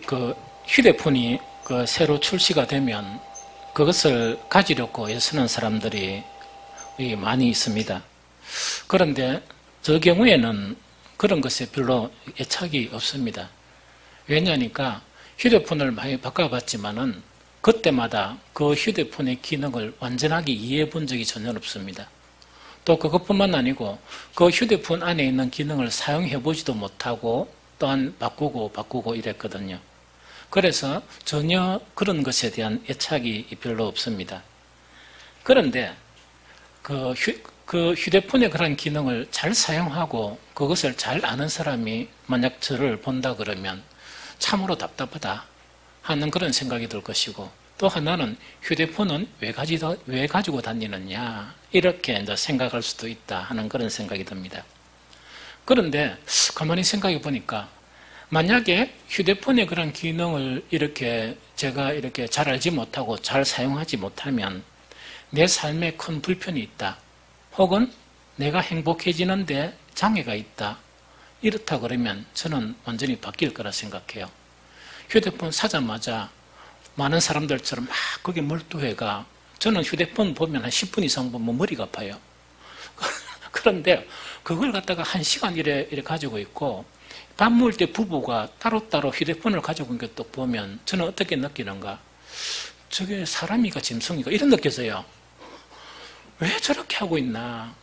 그 휴대폰이 그 새로 출시가 되면 그것을 가지려고 애쓰는 사람들이 많이 있습니다. 그런데 저 경우에는 그런 것에 별로 애착이 없습니다. 왜냐하니까 휴대폰을 많이 바꿔봤지만은 그때마다 그 휴대폰의 기능을 완전하게 이해해 본 적이 전혀 없습니다. 또 그것뿐만 아니고 그 휴대폰 안에 있는 기능을 사용해 보지도 못하고 또한 바꾸고 이랬거든요. 그래서 전혀 그런 것에 대한 애착이 별로 없습니다. 그런데 그 휴대폰의 그런 기능을 잘 사용하고 그것을 잘 아는 사람이 만약 저를 본다 그러면 참으로 답답하다 하는 그런 생각이 들 것이고, 또 하나는 휴대폰은 왜 가지고 다니느냐 이렇게 이제 생각할 수도 있다 하는 그런 생각이 듭니다. 그런데 가만히 생각해 보니까 만약에 휴대폰의 그런 기능을 제가 이렇게 잘 알지 못하고 잘 사용하지 못하면 내 삶에 큰 불편이 있다, 혹은 내가 행복해지는데 장애가 있다, 이렇다 그러면 저는 완전히 바뀔 거라 생각해요. 휴대폰 사자마자 많은 사람들처럼 막 거기에 몰두해가, 저는 휴대폰 보면 한 10분 이상 보면 머리가 아파요. 그런데 그걸 갖다가 1시간 이래 가지고 있고, 밥 먹을 때 부부가 따로따로 휴대폰을 가지고 있는 것도 보면 저는 어떻게 느끼는가? 저게 사람이가 짐승이가 이런 느껴져요. 왜 저렇게 하고 있나?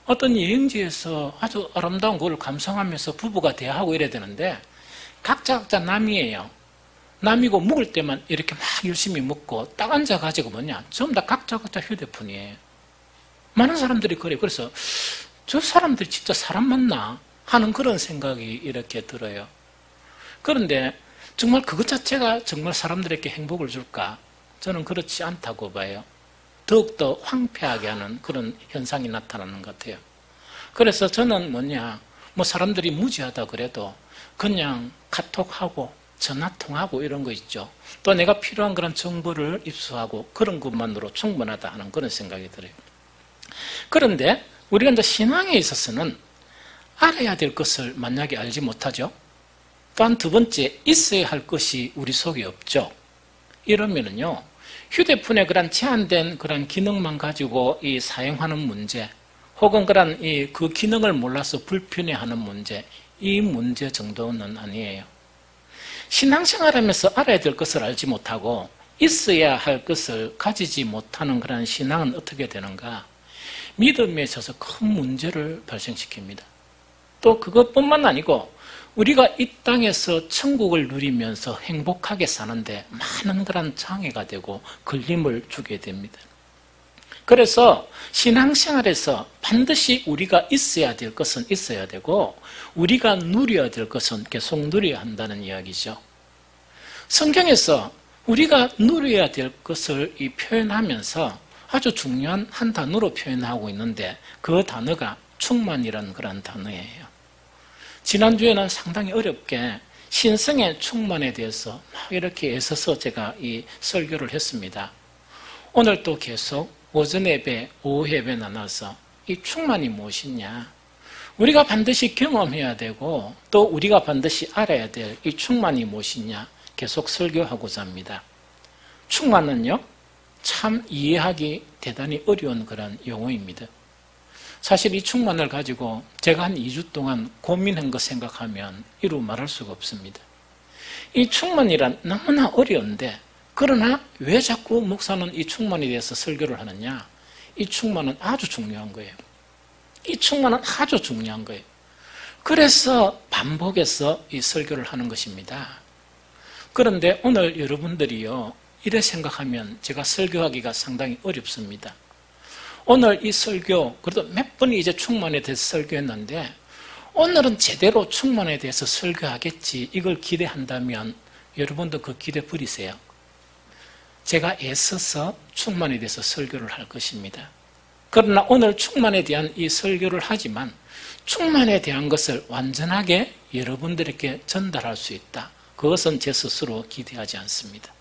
어떤 여행지에서 아주 아름다운 걸 감상하면서 부부가 대화하고 이래야 되는데 각자 남이에요. 남이고 먹을 때만 이렇게 막 열심히 먹고 딱 앉아가지고 전부 다 각자 휴대폰이에요. 많은 사람들이 그래요. 그래서 저 사람들이 진짜 사람 맞나 하는 그런 생각이 이렇게 들어요. 그런데 정말 그것 자체가 정말 사람들에게 행복을 줄까? 저는 그렇지 않다고 봐요. 더욱더 황폐하게 하는 그런 현상이 나타나는 것 같아요. 그래서 저는 사람들이 무지하다 그래도 그냥 카톡하고 전화통하고 이런 거 있죠. 또 내가 필요한 그런 정보를 입수하고 그런 것만으로 충분하다 하는 그런 생각이 들어요. 그런데 우리가 이제 신앙에 있어서는 알아야 될 것을 만약에 알지 못하죠. 또한 두 번째, 있어야 할 것이 우리 속에 없죠. 이러면은요, 휴대폰의 그런 제한된 그런 기능만 가지고 사용하는 문제, 혹은 그 기능을 몰라서 불편해하는 문제, 이 문제 정도는 아니에요. 신앙생활하면서 알아야 될 것을 알지 못하고 있어야 할 것을 가지지 못하는 그런 신앙은 어떻게 되는가? 믿음에 있어서 큰 문제를 발생시킵니다. 또 그것뿐만 아니고 우리가 이 땅에서 천국을 누리면서 행복하게 사는데 많은 그런 장애가 되고 걸림을 주게 됩니다. 그래서 신앙생활에서 반드시 우리가 있어야 될 것은 있어야 되고 우리가 누려야 될 것은 계속 누려야 한다는 이야기죠. 성경에서 우리가 누려야 될 것을 표현하면서 아주 중요한 한 단어로 표현하고 있는데 그 단어가 충만이라는 그런 단어예요. 지난주에는 상당히 어렵게 신성의 충만에 대해서 막 이렇게 애써서 제가 이 설교를 했습니다. 오늘 또 계속 오전 예배, 오후 예배 나눠서 이 충만이 무엇이냐, 우리가 반드시 경험해야 되고 또 우리가 반드시 알아야 될 이 충만이 무엇이냐 계속 설교하고자 합니다. 충만은요, 참 이해하기 대단히 어려운 그런 용어입니다. 사실 이 충만을 가지고 제가 한 2주 동안 고민한 것 생각하면 이루 말할 수가 없습니다. 이 충만이란 너무나 어려운데, 그러나 왜 자꾸 목사는 이 충만에 대해서 설교를 하느냐? 이 충만은 아주 중요한 거예요. 이 충만은 아주 중요한 거예요. 그래서 반복해서 이 설교를 하는 것입니다. 그런데 오늘 여러분들이요, 이래 생각하면 제가 설교하기가 상당히 어렵습니다. 오늘 이 설교, 그래도 몇 번이 이제 충만에 대해서 설교했는데 오늘은 제대로 충만에 대해서 설교하겠지, 이걸 기대한다면 여러분도 그 기대 버리세요. 제가 애써서 충만에 대해서 설교를 할 것입니다. 그러나 오늘 충만에 대한 이 설교를 하지만 충만에 대한 것을 완전하게 여러분들에게 전달할 수 있다, 그것은 제 스스로 기대하지 않습니다.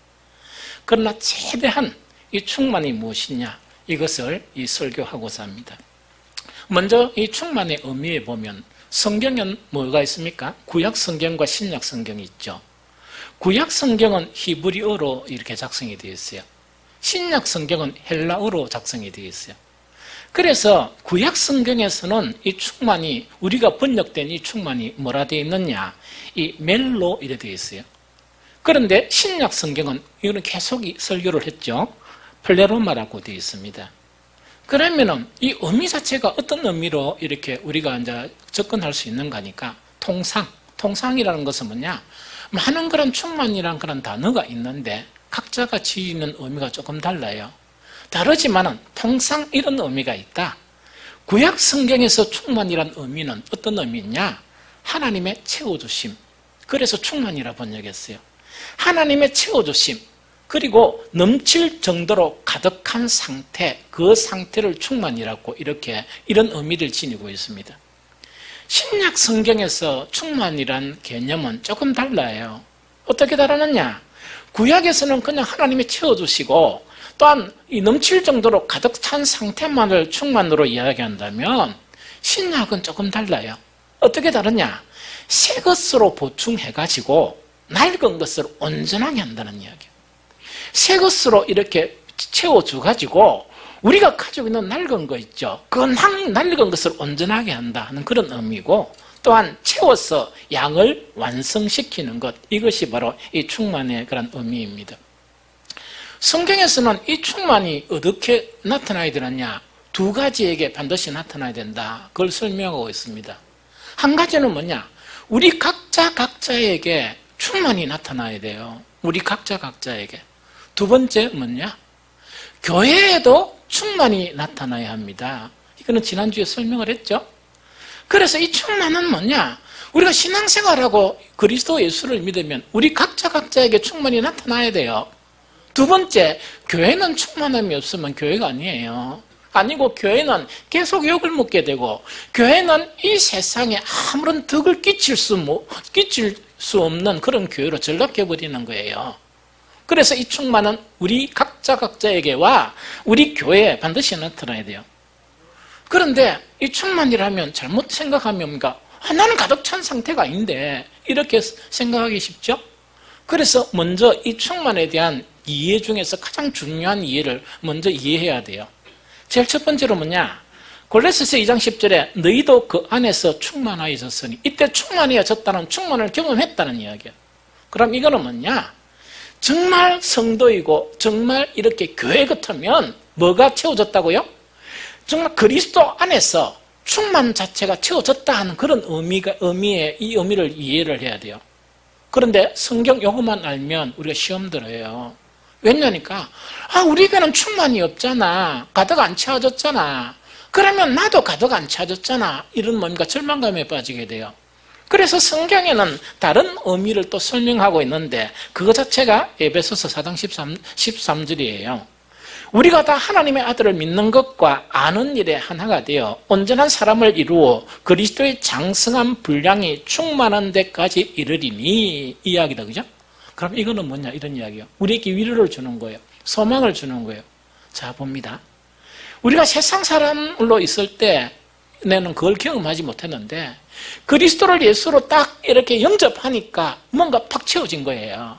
그러나 최대한 이 충만이 무엇이냐, 이것을 이 설교하고자 합니다. 먼저 이 충만의 의미에 보면 성경엔 뭐가 있습니까? 구약 성경과 신약 성경이 있죠. 구약 성경은 히브리어로 이렇게 작성이 되어 있어요. 신약 성경은 헬라어로 작성이 되어 있어요. 그래서 구약 성경에서는 이 충만이, 우리가 번역된 이 충만이 뭐라 되어 있느냐, 이 멜로 이래 되어 있어요. 그런데 신약 성경은 이거는 계속 설교를 했죠. 플레로마라고 되어 있습니다. 그러면은 이 의미 자체가 어떤 의미로 이렇게 우리가 이제 접근할 수 있는가니까 통상이라는 것은 뭐냐, 많은 그런 충만이라는 그런 단어가 있는데 각자가 지니는 의미가 조금 달라요. 다르지만은 통상 이런 의미가 있다. 구약 성경에서 충만이란 의미는 어떤 의미냐? 하나님의 채워주심. 그래서 충만이라 번역했어요. 하나님의 채워주심. 그리고 넘칠 정도로 가득한 상태, 그 상태를 충만이라고 이런 의미를 지니고 있습니다. 신약 성경에서 충만이란 개념은 조금 달라요. 어떻게 다르느냐? 구약에서는 그냥 하나님이 채워주시고 또한 이 넘칠 정도로 가득 찬 상태만을 충만으로 이야기한다면 신약은 조금 달라요. 어떻게 다르냐? 새 것으로 보충해가지고 낡은 것을 온전하게 한다는 이야기예요. 새 것으로 이렇게 채워줘가지고 우리가 가지고 있는 낡은 거 있죠. 그 낡은 것을 온전하게 한다 하는 그런 의미고, 또한 채워서 양을 완성시키는 것, 이것이 바로 이 충만의 그런 의미입니다. 성경에서는 이 충만이 어떻게 나타나야 되느냐, 두 가지에게 반드시 나타나야 된다, 그걸 설명하고 있습니다. 한 가지는 뭐냐, 우리 각자에게 충만이 나타나야 돼요. 우리 각자에게. 두 번째 뭐냐, 교회에도 충만이 나타나야 합니다. 이거는 지난주에 설명을 했죠. 그래서 이 충만은 뭐냐, 우리가 신앙생활하고 그리스도 예수를 믿으면 우리 각자에게 충만이 나타나야 돼요. 두 번째, 교회는 충만함이 없으면 교회가 아니에요. 아니고 교회는 계속 욕을 먹게 되고, 교회는 이 세상에 아무런 덕을 끼칠 수 없는 그런 교회로 전락해버리는 거예요. 그래서 이 충만은 우리 각자에게와 우리 교회에 반드시 나타나야 돼요. 그런데 이 충만이라면 잘못 생각하면 뭔가, 나는 가득 찬 상태가 아닌데, 이렇게 생각하기 쉽죠? 그래서 먼저 이 충만에 대한 이해 중에서 가장 중요한 이해를 먼저 이해해야 돼요. 제일 첫 번째로 뭐냐, 골로새서 2장 10절에 너희도 그 안에서 충만하여졌으니, 이때 충만해졌다는, 충만을 경험했다는 이야기야. 그럼 이거는 뭐냐, 정말 성도이고 정말 이렇게 교회 같으면 뭐가 채워졌다고요? 정말 그리스도 안에서 충만 자체가 채워졌다 하는 그런 이 의미를 이해를 해야 돼요. 그런데 성경 요것만 알면 우리가 시험 들어요. 왜냐니까, 우리 교회는 충만이 없잖아, 가득 안 채워졌잖아, 그러면 나도 가득 안 채워졌잖아, 이런 뭔가 절망감에 빠지게 돼요. 그래서 성경에는 다른 의미를 또 설명하고 있는데, 그거 자체가 에베소서 4장 13절이에요. 우리가 다 하나님의 아들을 믿는 것과 아는 일에 하나가 되어 온전한 사람을 이루어 그리스도의 장성한 분량이 충만한 데까지 이르리니, 이 이야기다, 그죠? 그럼 이거는 뭐냐, 이런 이야기예요. 우리에게 위로를 주는 거예요. 소망을 주는 거예요. 자, 봅니다. 우리가 세상 사람으로 있을 때 내는 그걸 경험하지 못했는데, 그리스도를 예수로 딱 이렇게 영접하니까 뭔가 팍 채워진 거예요.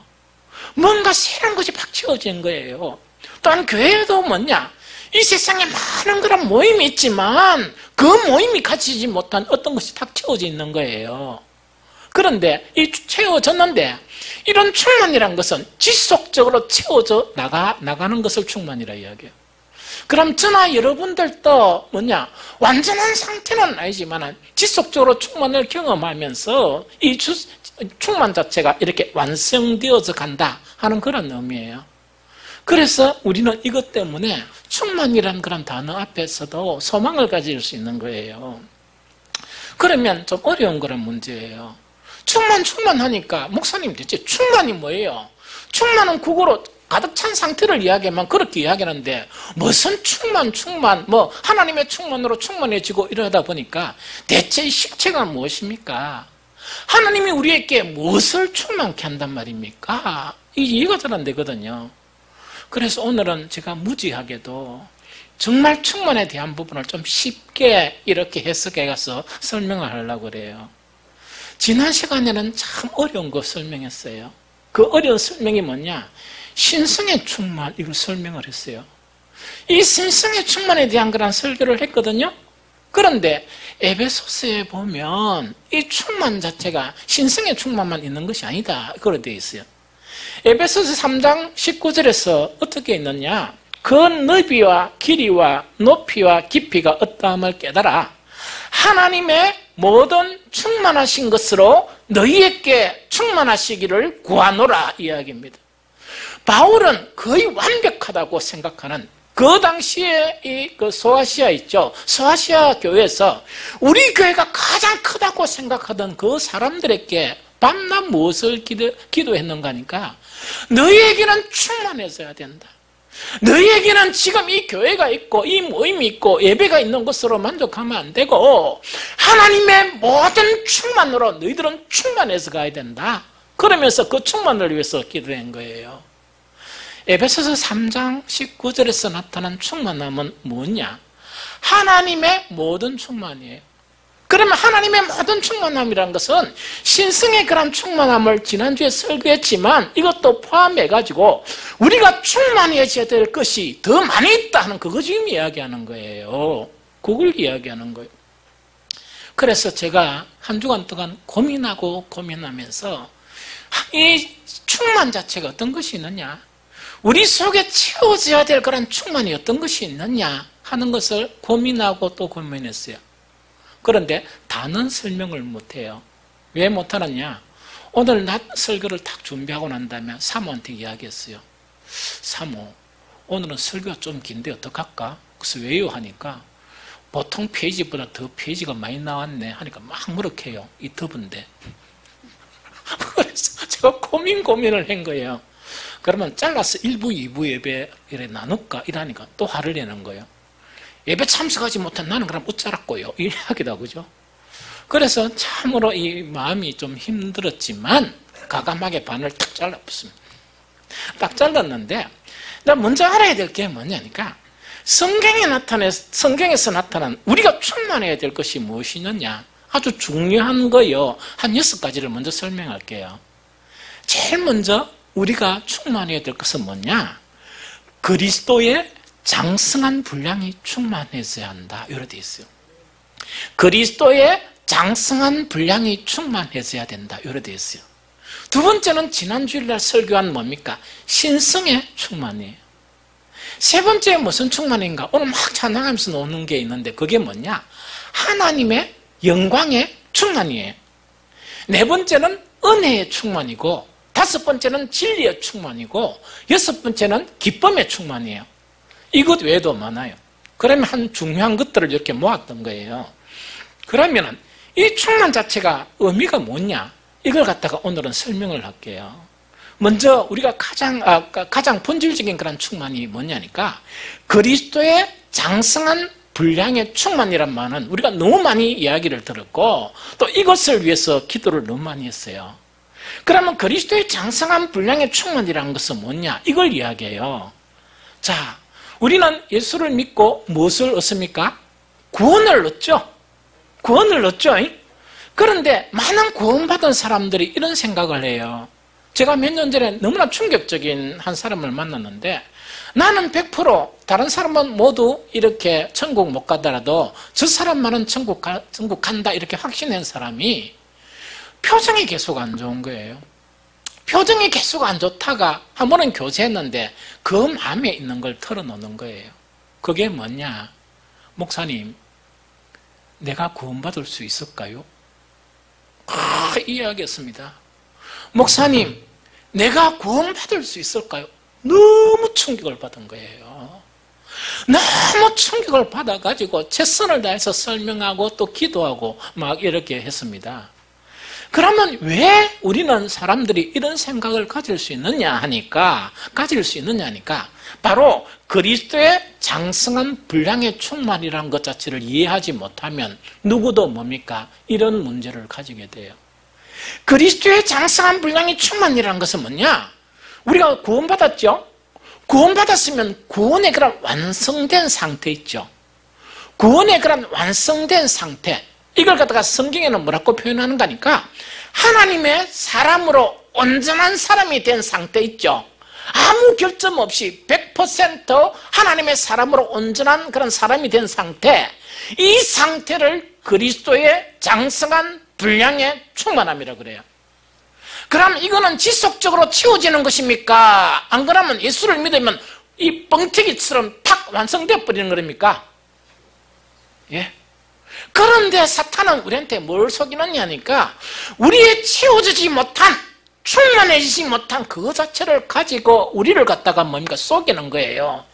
뭔가 새로운 것이 팍 채워진 거예요. 또한 교회도 뭐냐, 이 세상에 많은 그런 모임이 있지만 그 모임이 가지지 못한 어떤 것이 탁 채워져 있는 거예요. 그런데 이 채워졌는데, 이런 충만이라는 것은 지속적으로 채워져 나가는 것을 충만이라 이야기해요. 그럼 저나 여러분들도 뭐냐, 완전한 상태는 아니지만 지속적으로 충만을 경험하면서 이 충만 자체가 이렇게 완성되어져 간다 하는 그런 의미예요. 그래서 우리는 이것 때문에 충만이라는 그런 단어 앞에서도 소망을 가질 수 있는 거예요. 그러면 좀 어려운 그런 문제예요. 충만하니까, 목사님 대체 충만이 뭐예요? 충만은 국어로 가득 찬 상태를 이야기하면 그렇게 이야기하는데, 무슨 충만, 뭐 하나님의 충만으로 충만해지고 이러다 보니까 대체 실체가 무엇입니까? 하나님이 우리에게 무엇을 충만케 한단 말입니까? 이해가 잘 안 되거든요. 그래서 오늘은 제가 무지하게도 정말 충만에 대한 부분을 좀 쉽게 이렇게 해석해 가서 설명을 하려고 그래요. 지난 시간에는 참 어려운 거 설명했어요. 그 어려운 설명이 뭐냐? 신성의 충만, 이걸 설명을 했어요. 이 신성의 충만에 대한 그런 설교를 했거든요. 그런데 에베소서에 보면 이 충만 자체가 신성의 충만만 있는 것이 아니다, 그렇게 되어 있어요. 에베소서 3장 19절에서 어떻게 있느냐? 그 너비와 길이와 높이와 깊이가 어떠함을 깨달아 하나님의 모든 충만하신 것으로 너희에게 충만하시기를 구하노라 이야기입니다. 바울은 거의 완벽하다고 생각하는 그 당시에 그 소아시아 있죠. 소아시아 교회에서 우리 교회가 가장 크다고 생각하던 그 사람들에게 밤낮 무엇을 기도했는가 하니까 너희에게는 충만해져야 된다. 너희에게는 지금 이 교회가 있고 이 모임이 있고 예배가 있는 것으로 만족하면 안 되고 하나님의 모든 충만으로 너희들은 충만해서 가야 된다. 그러면서 그 충만을 위해서 기도한 거예요. 에베소서 3장 19절에서 나타난 충만함은 뭐냐? 하나님의 모든 충만이에요. 그러면 하나님의 모든 충만함이라는 것은 신성의 그런 충만함을 지난주에 설교했지만 이것도 포함해가지고 우리가 충만해져야 될 것이 더 많이 있다 하는 그거 지금 이야기하는 거예요. 그걸 이야기하는 거예요. 그래서 제가 한 주간 동안 고민하면서 이 충만 자체가 어떤 것이 있느냐, 우리 속에 채워져야 될 그런 충만이 어떤 것이 있느냐 하는 것을 고민하고 또 고민했어요. 그런데 다는 설명을 못해요. 왜 못하느냐? 오늘 낮 설교를 딱 준비하고 난 다음에 사모한테 이야기했어요. 사모, 오늘은 설교가 좀 긴데 어떡할까? 그래서 왜요? 하니까 보통 페이지보다 더 페이지가 많이 나왔네 하니까 막 무럭해요. 이 더운데. 그래서 제가 고민을 한 거예요. 그러면 잘라서 1부, 2부 예배 이래 나눌까? 이러니까 또 화를 내는 거예요. 예배 참석하지 못한 나는 그럼 어쩌라고요? 이야기다, 그죠? 그래서 참으로 이 마음이 좀 힘들었지만 과감하게 반을 딱 잘라붙습니다. 딱 잘랐는데 먼저 알아야 될 게 뭐냐니까 성경에서 나타난 우리가 충만해야 될 것이 무엇이느냐? 아주 중요한 거요. 한 6가지를 먼저 설명할게요. 제일 먼저 우리가 충만해야 될 것은 뭐냐? 그리스도의 장성한 분량이 충만해져야 한다. 이렇게 되어 있어요. 그리스도의 장성한 분량이 충만해져야 된다. 이렇게 되어 있어요. 두 번째는 지난 주일날 설교한 뭡니까? 신성의 충만이에요. 세 번째 무슨 충만인가? 오늘 막 찬양하면서 노는 게 있는데 그게 뭐냐? 하나님의 영광의 충만이에요. 네 번째는 은혜의 충만이고 다섯 번째는 진리의 충만이고 여섯 번째는 기쁨의 충만이에요. 이것 외에도 많아요. 그러면 한 중요한 것들을 이렇게 모았던 거예요. 그러면 이 충만 자체가 의미가 뭐냐? 이걸 갖다가 오늘은 설명을 할게요. 먼저 우리가 가장 본질적인 그런 충만이 뭐냐니까 그리스도의 장성한 분량의 충만이란 말은 우리가 너무 많이 이야기를 들었고 또 이것을 위해서 기도를 너무 많이 했어요. 그러면 그리스도의 장성한 분량의 충만이라는 것은 뭐냐? 이걸 이야기해요. 자, 우리는 예수를 믿고 무엇을 얻습니까? 구원을 얻죠. 구원을 얻죠. 그런데 많은 구원받은 사람들이 이런 생각을 해요. 제가 몇 년 전에 너무나 충격적인 한 사람을 만났는데 나는 100% 다른 사람은 모두 이렇게 천국 못 가더라도 저 사람만은 천국 간다 이렇게 확신한 사람이 표정이 계속 안 좋은 거예요. 표정이 계속 안 좋다가 한 번은 교제했는데 그 마음에 있는 걸 털어놓는 거예요. 그게 뭐냐? 목사님, 내가 구원받을 수 있을까요? 이야기했습니다. 목사님, 내가 구원받을 수 있을까요? 너무 충격을 받은 거예요. 너무 충격을 받아가지고 최선을 다해서 설명하고 또 기도하고 막 이렇게 했습니다. 그러면 왜 우리는 사람들이 이런 생각을 가질 수 있느냐 하니까 바로 그리스도의 장성한 분량의 충만이라는 것 자체를 이해하지 못하면 누구도 뭡니까? 이런 문제를 가지게 돼요. 그리스도의 장성한 분량의 충만이라는 것은 뭐냐? 우리가 구원받았죠? 구원받았으면 구원의 그런 완성된 상태 있죠. 구원의 그런 완성된 상태, 이걸 갖다가 성경에는 뭐라고 표현하는 거니까 하나님의 사람으로 온전한 사람이 된 상태 있죠. 아무 결점 없이 100% 하나님의 사람으로 온전한 그런 사람이 된 상태, 이 상태를 그리스도의 장성한 분량의 충만함이라고 그래요. 그럼 이거는 지속적으로 채워지는 것입니까? 안 그러면 예수를 믿으면 이 뻥튀기처럼 탁 완성되어 버리는 겁니까? 예. 그런데 사탄은 우리한테 뭘 속이느냐니까, 우리의 채워지지 못한, 충만해지지 못한 그거 자체를 가지고 우리를 갖다가 뭡니까? 속이는 거예요.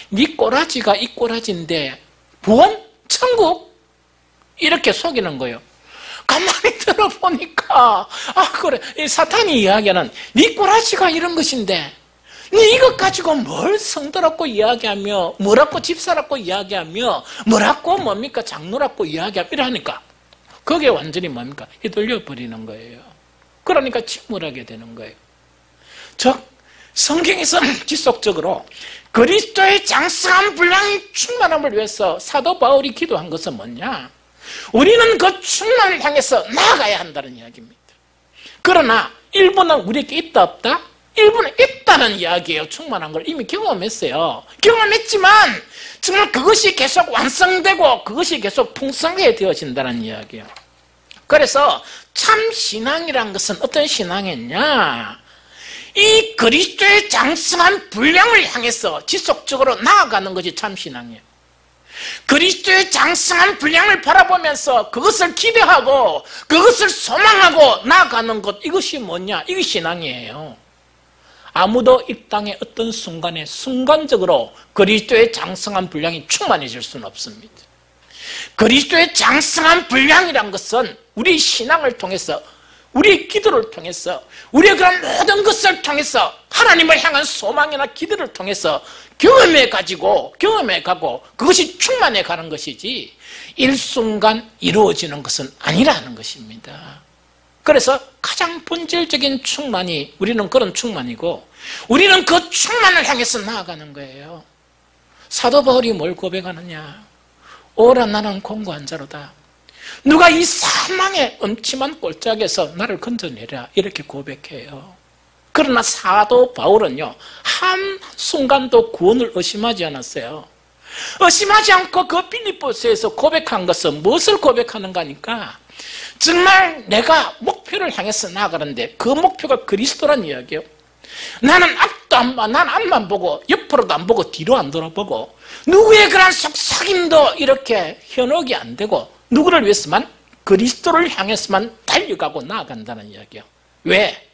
네 꼬라지가 이 꼬라지인데 구원? 천국? 이렇게 속이는 거예요. 가만히 들어보니까 그래, 이 사탄이 이야기하는 네 꼬라지가 이런 것인데 네 이것 가지고 뭘 성도라고 이야기하며, 뭐라고 집사라고 이야기하며, 뭐라고 뭡니까? 장로라고 이야기하며 이러니까 그게 완전히 뭡니까? 휘둘려 버리는 거예요. 그러니까 침몰하게 되는 거예요. 즉 성경에서는 지속적으로 그리스도의 장성한 분량의 충만함을 위해서 사도 바울이 기도한 것은 뭐냐? 우리는 그 충만을 향해서 나아가야 한다는 이야기입니다. 그러나 일부는 우리에게 있다 없다? 일부는 있다는 이야기예요. 충만한 걸 이미 경험했어요. 경험했지만 정말 그것이 계속 완성되고 그것이 계속 풍성하게 되어진다는 이야기예요. 그래서 참 신앙이란 것은 어떤 신앙이냐? 이 그리스도의 장성한 분량을 향해서 지속적으로 나아가는 것이 참 신앙이에요. 그리스도의 장성한 분량을 바라보면서 그것을 기대하고 그것을 소망하고 나아가는 것, 이것이 뭐냐? 이게 신앙이에요. 아무도 이 땅의 어떤 순간에 순간적으로 그리스도의 장성한 분량이 충만해질 수는 없습니다. 그리스도의 장성한 분량이란 것은 우리 신앙을 통해서, 우리의 기도를 통해서, 우리의 그런 모든 것을 통해서, 하나님을 향한 소망이나 기도를 통해서 경험해가고 그것이 충만해가는 것이지 일순간 이루어지는 것은 아니라는 것입니다. 그래서 가장 본질적인 충만이, 우리는 그런 충만이고 우리는 그 충만을 향해서 나아가는 거예요. 사도 바울이 뭘 고백하느냐? 오라 나는 공고한 자로다. 누가 이 사망의 음침한 꼴짝에서 나를 건져내라, 이렇게 고백해요. 그러나 사도 바울은요, 한순간도 구원을 의심하지 않았어요. 의심하지 않고 그 빌립보서에서 고백한 것은 무엇을 고백하는가 하니까, 정말 내가 목표를 향해서 나아가는데 그 목표가 그리스도란 이야기예요. 나는 앞도 안 봐, 난 앞만 보고 옆으로도 안 보고 뒤로 안 돌아보고 누구의 그런 속삭임도 이렇게 현혹이 안 되고 누구를 위해서만? 그리스도를 향해서만 달려가고 나아간다는 이야기예요. 왜?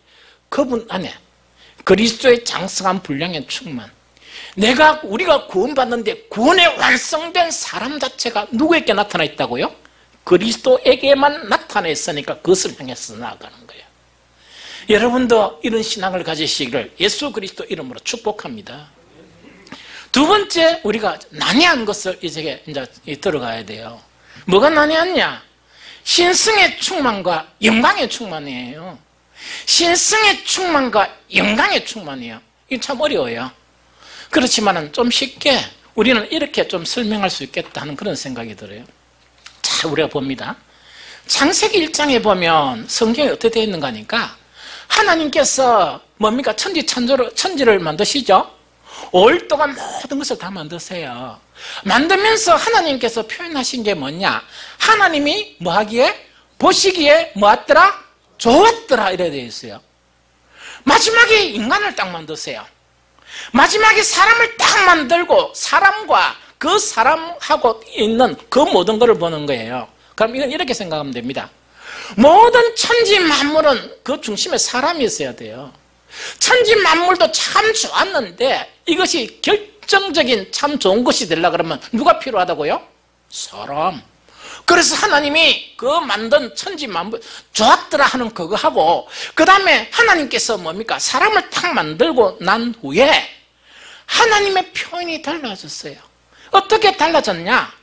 그분 안에 그리스도의 장성한 분량의 충만, 우리가 구원받는데 구원의 완성된 사람 자체가 누구에게 나타나 있다고요? 그리스도에게만 나타나 있으니까 그것을 향해서 나아가는 거예요. 여러분도 이런 신앙을 가지시기를 예수 그리스도 이름으로 축복합니다. 두 번째, 우리가 난해한 것을 이제 들어가야 돼요. 뭐가 난해하냐? 신성의 충만과 영광의 충만이에요. 신성의 충만과 영광의 충만이에요. 이게 참 어려워요. 그렇지만은 좀 쉽게 우리는 이렇게 좀 설명할 수 있겠다 하는 그런 생각이 들어요. 자, 우리가 봅니다. 창세기 1장에 보면 성경이 어떻게 되어 있는가 하니까, 하나님께서 뭡니까? 천지를 만드시죠? 5일 동안 모든 것을 다 만드세요. 만들면서 하나님께서 표현하신 게 뭐냐? 하나님이 뭐 하기에? 보시기에 뭐 했더라? 좋았더라, 이래 되어 있어요. 마지막에 인간을 딱 만드세요. 마지막에 사람을 딱 만들고 사람과 그 사람하고 있는 그 모든 것을 보는 거예요. 그럼 이건 이렇게 생각하면 됩니다. 모든 천지 만물은 그 중심에 사람이 있어야 돼요. 천지 만물도 참 좋았는데 이것이 결정적인 참 좋은 것이 되려고 그러면 누가 필요하다고요? 사람. 그래서 하나님이 그 만든 천지 만물 좋았더라 하는 그거 하고, 그 다음에 하나님께서 뭡니까? 사람을 딱 만들고 난 후에 하나님의 표현이 달라졌어요. 어떻게 달라졌냐?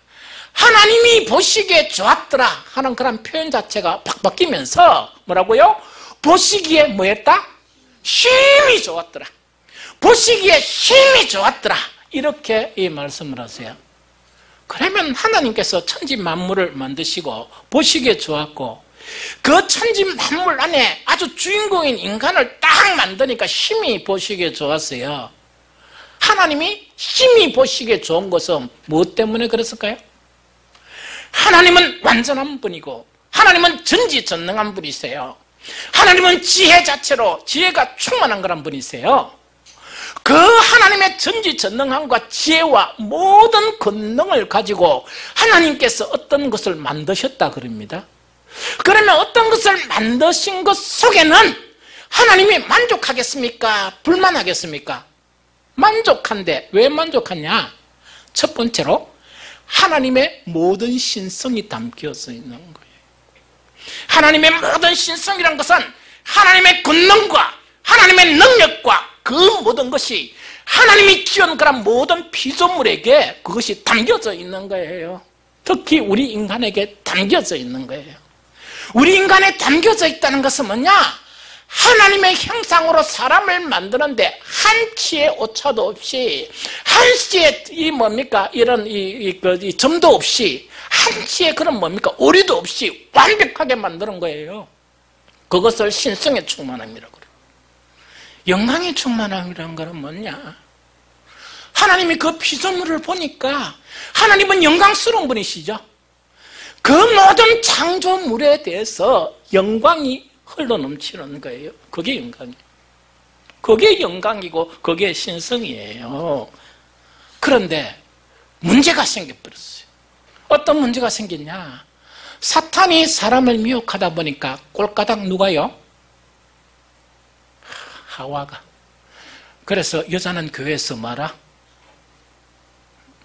하나님이 보시기에 좋았더라 하는 그런 표현 자체가 팍 바뀌면서 뭐라고요? 보시기에 뭐했다? 심히 좋았더라. 보시기에 심히 좋았더라. 이렇게 이 말씀을 하세요. 그러면 하나님께서 천지 만물을 만드시고 보시기에 좋았고 그 천지 만물 안에 아주 주인공인 인간을 딱 만드니까 힘이 보시기에 좋았어요. 하나님이 힘이 보시기에 좋은 것은 무엇 때문에 그랬을까요? 하나님은 완전한 분이고 하나님은 전지전능한 분이세요. 하나님은 지혜 자체로 지혜가 충만한 그런 분이세요. 그 하나님의 전지전능함과 지혜와 모든 권능을 가지고 하나님께서 어떤 것을 만드셨다 그럽니다. 그러면 어떤 것을 만드신 것 속에는 하나님이 만족하겠습니까? 불만하겠습니까? 만족한데 왜 만족하냐? 첫 번째로 하나님의 모든 신성이 담겨져 있는 거예요. 하나님의 모든 신성이란 것은 하나님의 권능과 하나님의 능력과 그 모든 것이 하나님이 지은 그런 모든 피조물에게 그것이 담겨져 있는 거예요. 특히 우리 인간에게 담겨져 있는 거예요. 우리 인간에 담겨져 있다는 것은 뭐냐? 하나님의 형상으로 사람을 만드는데 한치의 오차도 없이, 한치의 이런 점도 없이, 한치의 그런 오류도 없이 완벽하게 만드는 거예요. 그것을 신성의 충만함이라고 그래요. 영광의 충만함이라는 것은 뭐냐? 하나님이 그 피조물을 보니까 하나님은 영광스러운 분이시죠. 그 모든 창조물에 대해서 영광이 흘러넘치는 거예요. 그게 영광이에요. 그게 영광이고 그게 신성이에요. 그런데 문제가 생겨버렸어요. 어떤 문제가 생겼냐? 사탄이 사람을 미혹하다 보니까 꼴까닥 누가요? 하와가. 그래서 여자는 교회에서 말아.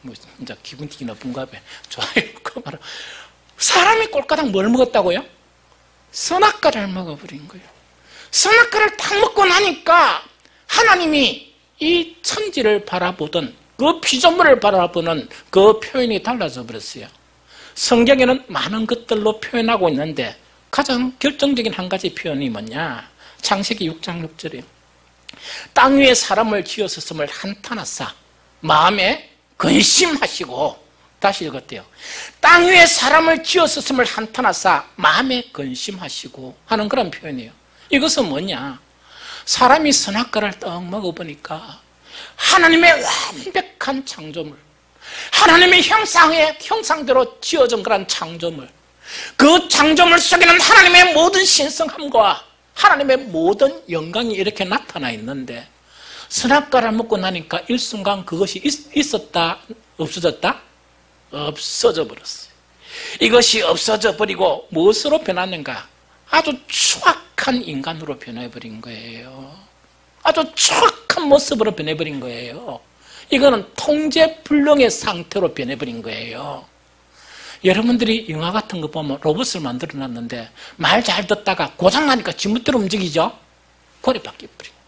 뭐 진짜 기분 되게 나쁜가 봐. 좋아요. 그 말아. 사람이 꼴까닥 뭘 먹었다고요? 선악과를 먹어버린 거예요. 선악과를 딱 먹고 나니까 하나님이 이 천지를 바라보던 그 피조물을 바라보는 그 표현이 달라져 버렸어요. 성경에는 많은 것들로 표현하고 있는데 가장 결정적인 한 가지 표현이 뭐냐? 창세기 6장 6절에 땅 위에 사람을 지었었음을 한탄하사 마음에 근심하시고, 다시 읽었대요. 땅 위에 사람을 지었었음을 한탄하사 마음에 근심하시고 하는 그런 표현이에요. 이것은 뭐냐? 사람이 선악과를 떡 먹어보니까 하나님의 완벽한 창조물, 하나님의 형상대로 지어진 그런 창조물, 그 창조물 속에는 하나님의 모든 신성함과 하나님의 모든 영광이 이렇게 나타나 있는데 선악과를 먹고 나니까 일순간 그것이 있었다? 없어졌다? 없어져 버렸어요. 이것이 없어져 버리고 무엇으로 변하는가? 아주 추악한 인간으로 변해버린 거예요. 아주 추악한 모습으로 변해버린 거예요. 이거는 통제불능의 상태로 변해버린 거예요. 여러분들이 영화 같은 거 보면 로봇을 만들어놨는데 말 잘 듣다가 고장나니까 지멋대로 움직이죠? 그래 바뀌어버린 거예요.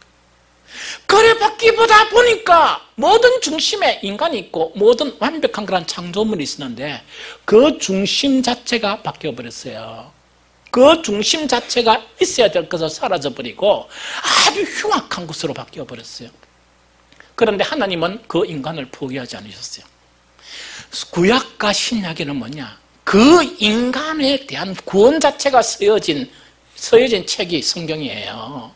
그래 바뀌보다 보니까 모든 중심에 인간이 있고 모든 완벽한 그런 창조물이 있었는데 그 중심 자체가 바뀌어버렸어요. 그 중심 자체가 있어야 될 것을 사라져버리고 아주 흉악한 것으로 바뀌어버렸어요. 그런데 하나님은 그 인간을 포기하지 않으셨어요. 구약과 신약에는 뭐냐? 그 인간에 대한 구원 자체가 서여진 책이 성경이에요.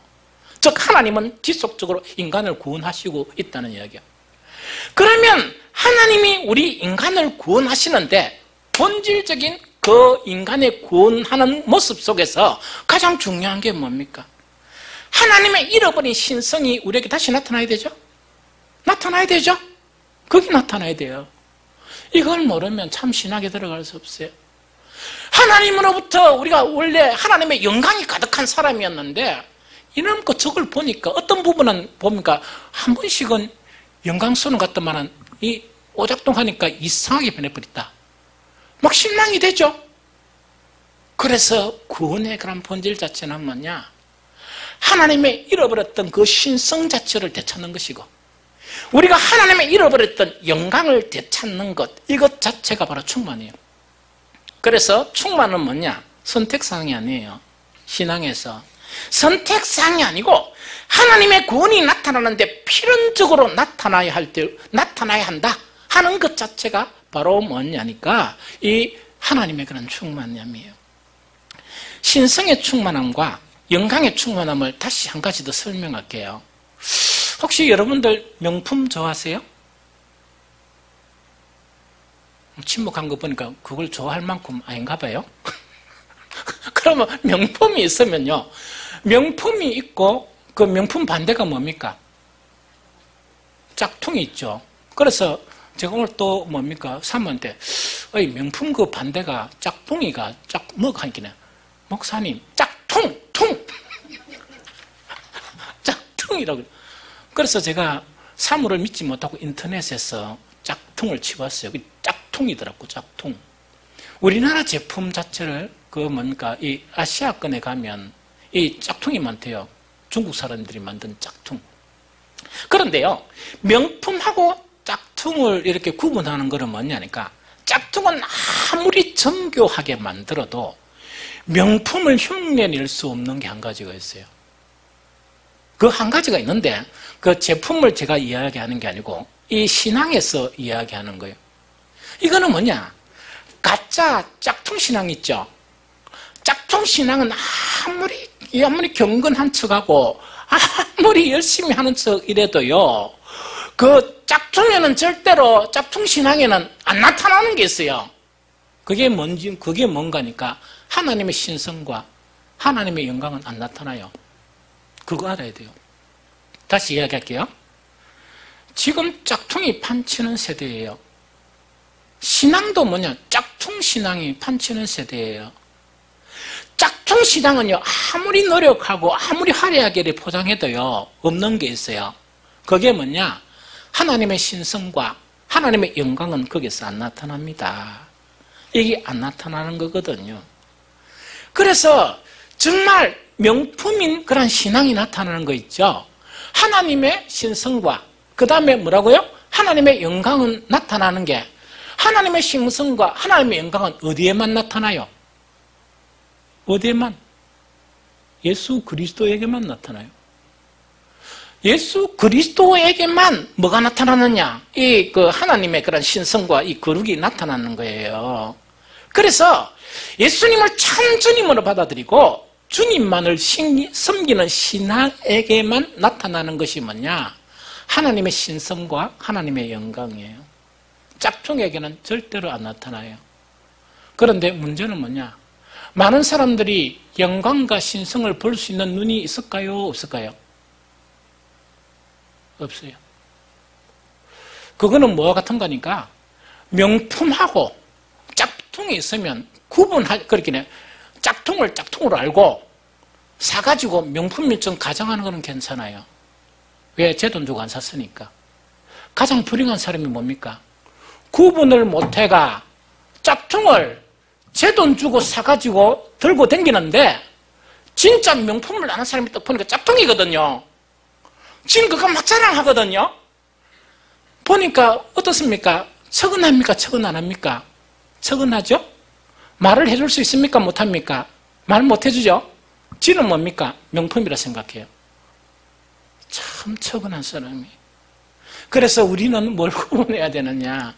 즉 하나님은 지속적으로 인간을 구원하시고 있다는 이야기예요. 그러면 하나님이 우리 인간을 구원하시는데 본질적인 그 인간의 구원하는 모습 속에서 가장 중요한 게 뭡니까? 하나님의 잃어버린 신성이 우리에게 다시 나타나야 되죠? 나타나야 되죠? 그게 나타나야 돼요. 이걸 모르면 참 신학에 들어갈 수 없어요. 하나님으로부터 우리가 원래 하나님의 영광이 가득한 사람이었는데 이런 것 저걸 보니까 어떤 부분은 보니까 한 번씩은 영광스러운 것 같더만은 이 오작동하니까 이상하게 변해버렸다. 막 실망이 되죠. 그래서 구원의 그런 본질 자체는 뭐냐? 하나님의 잃어버렸던 그 신성 자체를 되찾는 것이고 우리가 하나님의 잃어버렸던 영광을 되찾는 것, 이것 자체가 바로 충만이에요. 그래서 충만은 뭐냐? 선택사항이 아니에요. 신앙에서 선택사항이 아니고 하나님의 구원이 나타나는데 필연적으로 나타나야 한다 하는 것 자체가 바로 뭐냐니까 이 하나님의 그런 충만함이에요. 신성의 충만함과 영광의 충만함을 다시 한 가지 더 설명할게요. 혹시 여러분들 명품 좋아하세요? 침묵한 거 보니까 그걸 좋아할 만큼 아닌가 봐요. 그러면 명품이 있으면요, 명품이 있고 그 명품 반대가 뭡니까? 짝퉁이 있죠. 그래서 제가 오늘 또 뭡니까? 사모한테 명품 그 반대가 짝퉁이가 뭐가 있기네. 목사님 짝퉁 짝퉁이라고. 그래서 제가 사물을 믿지 못하고 인터넷에서 짝퉁을 치봤어요. 짝퉁이더라고. 짝퉁. 우리나라 제품 자체를 이 아시아권에 가면 이 짝퉁이 많대요. 중국 사람들이 만든 짝퉁. 그런데요, 명품하고 짝퉁을 이렇게 구분하는 것은 뭐냐니까, 짝퉁은 아무리 정교하게 만들어도 명품을 흉내낼 수 없는 게 한 가지가 있어요. 그 한 가지가 있는데, 그 제품을 제가 이야기하는 게 아니고 이 신앙에서 이야기하는 거예요. 이거는 뭐냐? 가짜 짝퉁 신앙 있죠? 짝퉁 신앙은 아무리 경건한 척하고 아무리 열심히 하는 척 이래도요, 그 짝퉁에는 절대로, 짝퉁 신앙에는 안 나타나는 게 있어요. 그게 뭔가니까 하나님의 신성과 하나님의 영광은 안 나타나요. 그거 알아야 돼요. 다시 이야기할게요. 지금 짝퉁이 판치는 세대예요. 신앙도 뭐냐? 짝퉁 신앙이 판치는 세대예요. 짝퉁 신앙은요, 아무리 노력하고 아무리 화려하게 포장해도요, 없는 게 있어요. 그게 뭐냐? 하나님의 신성과 하나님의 영광은 거기서 안 나타납니다. 이게 안 나타나는 거거든요. 그래서 정말 명품인 그런 신앙이 나타나는 거 있죠. 하나님의 신성과 그 다음에 뭐라고요? 하나님의 영광은 나타나는 게, 하나님의 신성과 하나님의 영광은 어디에만 나타나요? 어디에만? 예수 그리스도에게만 나타나요. 예수 그리스도에게만 뭐가 나타나느냐? 하나님의 그런 신성과 이 거룩이 나타나는 거예요. 그래서 예수님을 참 주님으로 받아들이고 주님만을 섬기는 신앙에게만 나타나는 것이 뭐냐? 하나님의 신성과 하나님의 영광이에요. 짝퉁에게는 절대로 안 나타나요. 그런데 문제는 뭐냐? 많은 사람들이 영광과 신성을 볼 수 있는 눈이 있을까요? 없을까요? 없어요. 그거는 뭐와 같은 거니까, 명품하고 짝퉁이 있으면 그렇게 짝퉁을 짝퉁으로 알고 사가지고 명품이 좀 가정하는 거는 괜찮아요. 왜? 제 돈 주고 안 샀으니까. 가장 불행한 사람이 뭡니까? 구분을 못해가 짝퉁을 제 돈 주고 사가지고 들고 다니는데 진짜 명품을 아는 사람이 딱 보니까 짝퉁이거든요. 지금 그거 막 자랑하거든요. 보니까 어떻습니까? 척은 합니까? 척은 안 합니까? 척은 하죠? 말을 해줄 수 있습니까? 못합니까? 말 못해주죠? 지는 뭡니까? 명품이라 생각해요. 참 척은한 사람이. 그래서 우리는 뭘 구분해야 되느냐?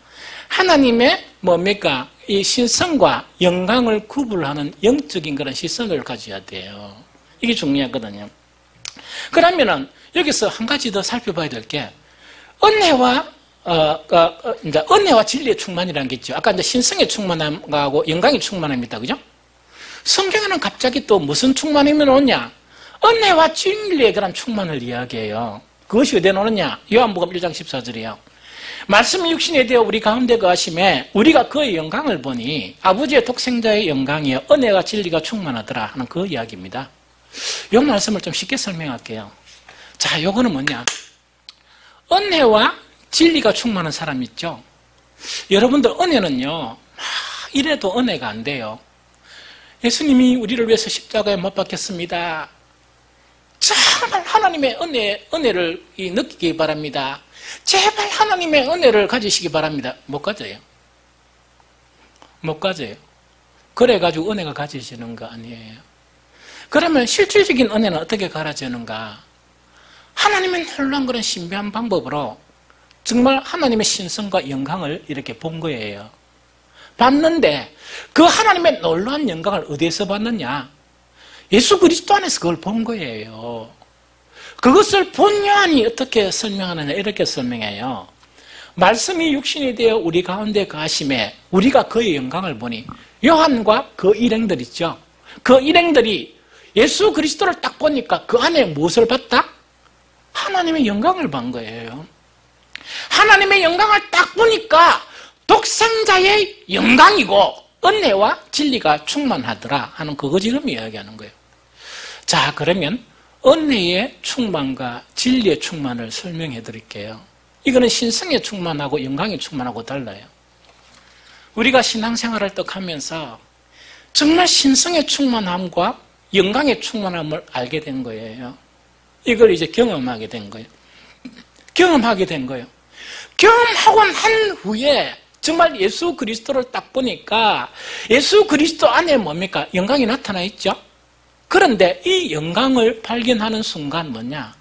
하나님의 뭡니까? 이 신성과 영광을 구분하는 영적인 그런 시선을 가져야 돼요. 이게 중요하거든요. 그러면은 여기서 한 가지 더 살펴봐야 될 게, 은혜와 진리의 충만이라는 게 있죠. 아까 이제 신성의 충만함하고 영광의 충만함이다, 그죠? 성경에는 갑자기 또 무슨 충만함이 나오냐? 은혜와 진리의 그런 충만을 이야기해요. 그것이 어디에 나오느냐? 요한복음 1장 14절이에요. 말씀이 육신이 되어 우리 가운데 거하심에 우리가 그의 영광을 보니 아버지의 독생자의 영광이여 은혜와 진리가 충만하더라 하는 그 이야기입니다. 이 말씀을 좀 쉽게 설명할게요. 자, 요거는 뭐냐? 은혜와 진리가 충만한 사람 있죠? 여러분들 은혜는요, 이래도 은혜가 안 돼요. 예수님이 우리를 위해서 십자가에 못 박혔습니다. 정말 하나님의 은혜를 느끼기 바랍니다. 제발 하나님의 은혜를 가지시기 바랍니다. 못 가져요. 못 가져요. 그래가지고 은혜가 가지시는 거 아니에요. 그러면 실질적인 은혜는 어떻게 가라지는가? 하나님의 놀라운 그런 신비한 방법으로 정말 하나님의 신성과 영광을 이렇게 본 거예요. 봤는데 그 하나님의 놀라운 영광을 어디에서 봤느냐? 예수 그리스도 안에서 그걸 본 거예요. 그것을 본 요한이 어떻게 설명하느냐 이렇게 설명해요. 말씀이 육신이 되어 우리 가운데 거하심에 우리가 그의 영광을 보니 요한과 그 일행들 있죠. 그 일행들이 예수 그리스도를 딱 보니까 그 안에 무엇을 봤다? 하나님의 영광을 본 거예요. 하나님의 영광을 딱 보니까 독생자의 영광이고 은혜와 진리가 충만하더라 하는 그거 지금 이야기하는 거예요. 자, 그러면 은혜의 충만과 진리의 충만을 설명해 드릴게요. 이거는 신성의 충만하고 영광의 충만하고 달라요. 우리가 신앙생활을 딱 하면서 정말 신성의 충만함과 영광의 충만함을 알게 된 거예요. 이걸 이제 경험하게 된 거예요. 경험하게 된 거예요. 경험하고 난 후에 정말 예수 그리스도를 딱 보니까 예수 그리스도 안에 뭡니까? 영광이 나타나 있죠? 그런데 이 영광을 발견하는 순간 뭐냐?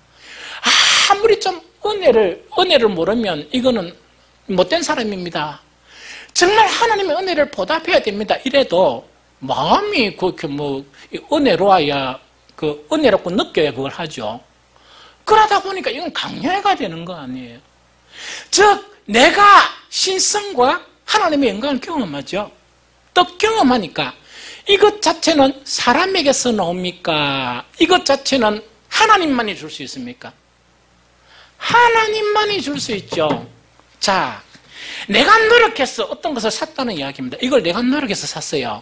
아무리 좀 은혜를 모르면 이거는 못된 사람입니다. 정말 하나님의 은혜를 보답해야 됩니다. 이래도 마음이 그렇게 은혜로워야 그 은혜롭고 느껴야 그걸 하죠. 그러다 보니까 이건 강요해가 되는 거 아니에요. 즉 내가 신성과 하나님의 영광을 경험하죠. 또 경험하니까 이것 자체는 사람에게서 나옵니까? 이것 자체는 하나님만이 줄 수 있습니까? 하나님만이 줄 수 있죠. 자, 내가 노력해서 어떤 것을 샀다는 이야기입니다. 이걸 내가 노력해서 샀어요.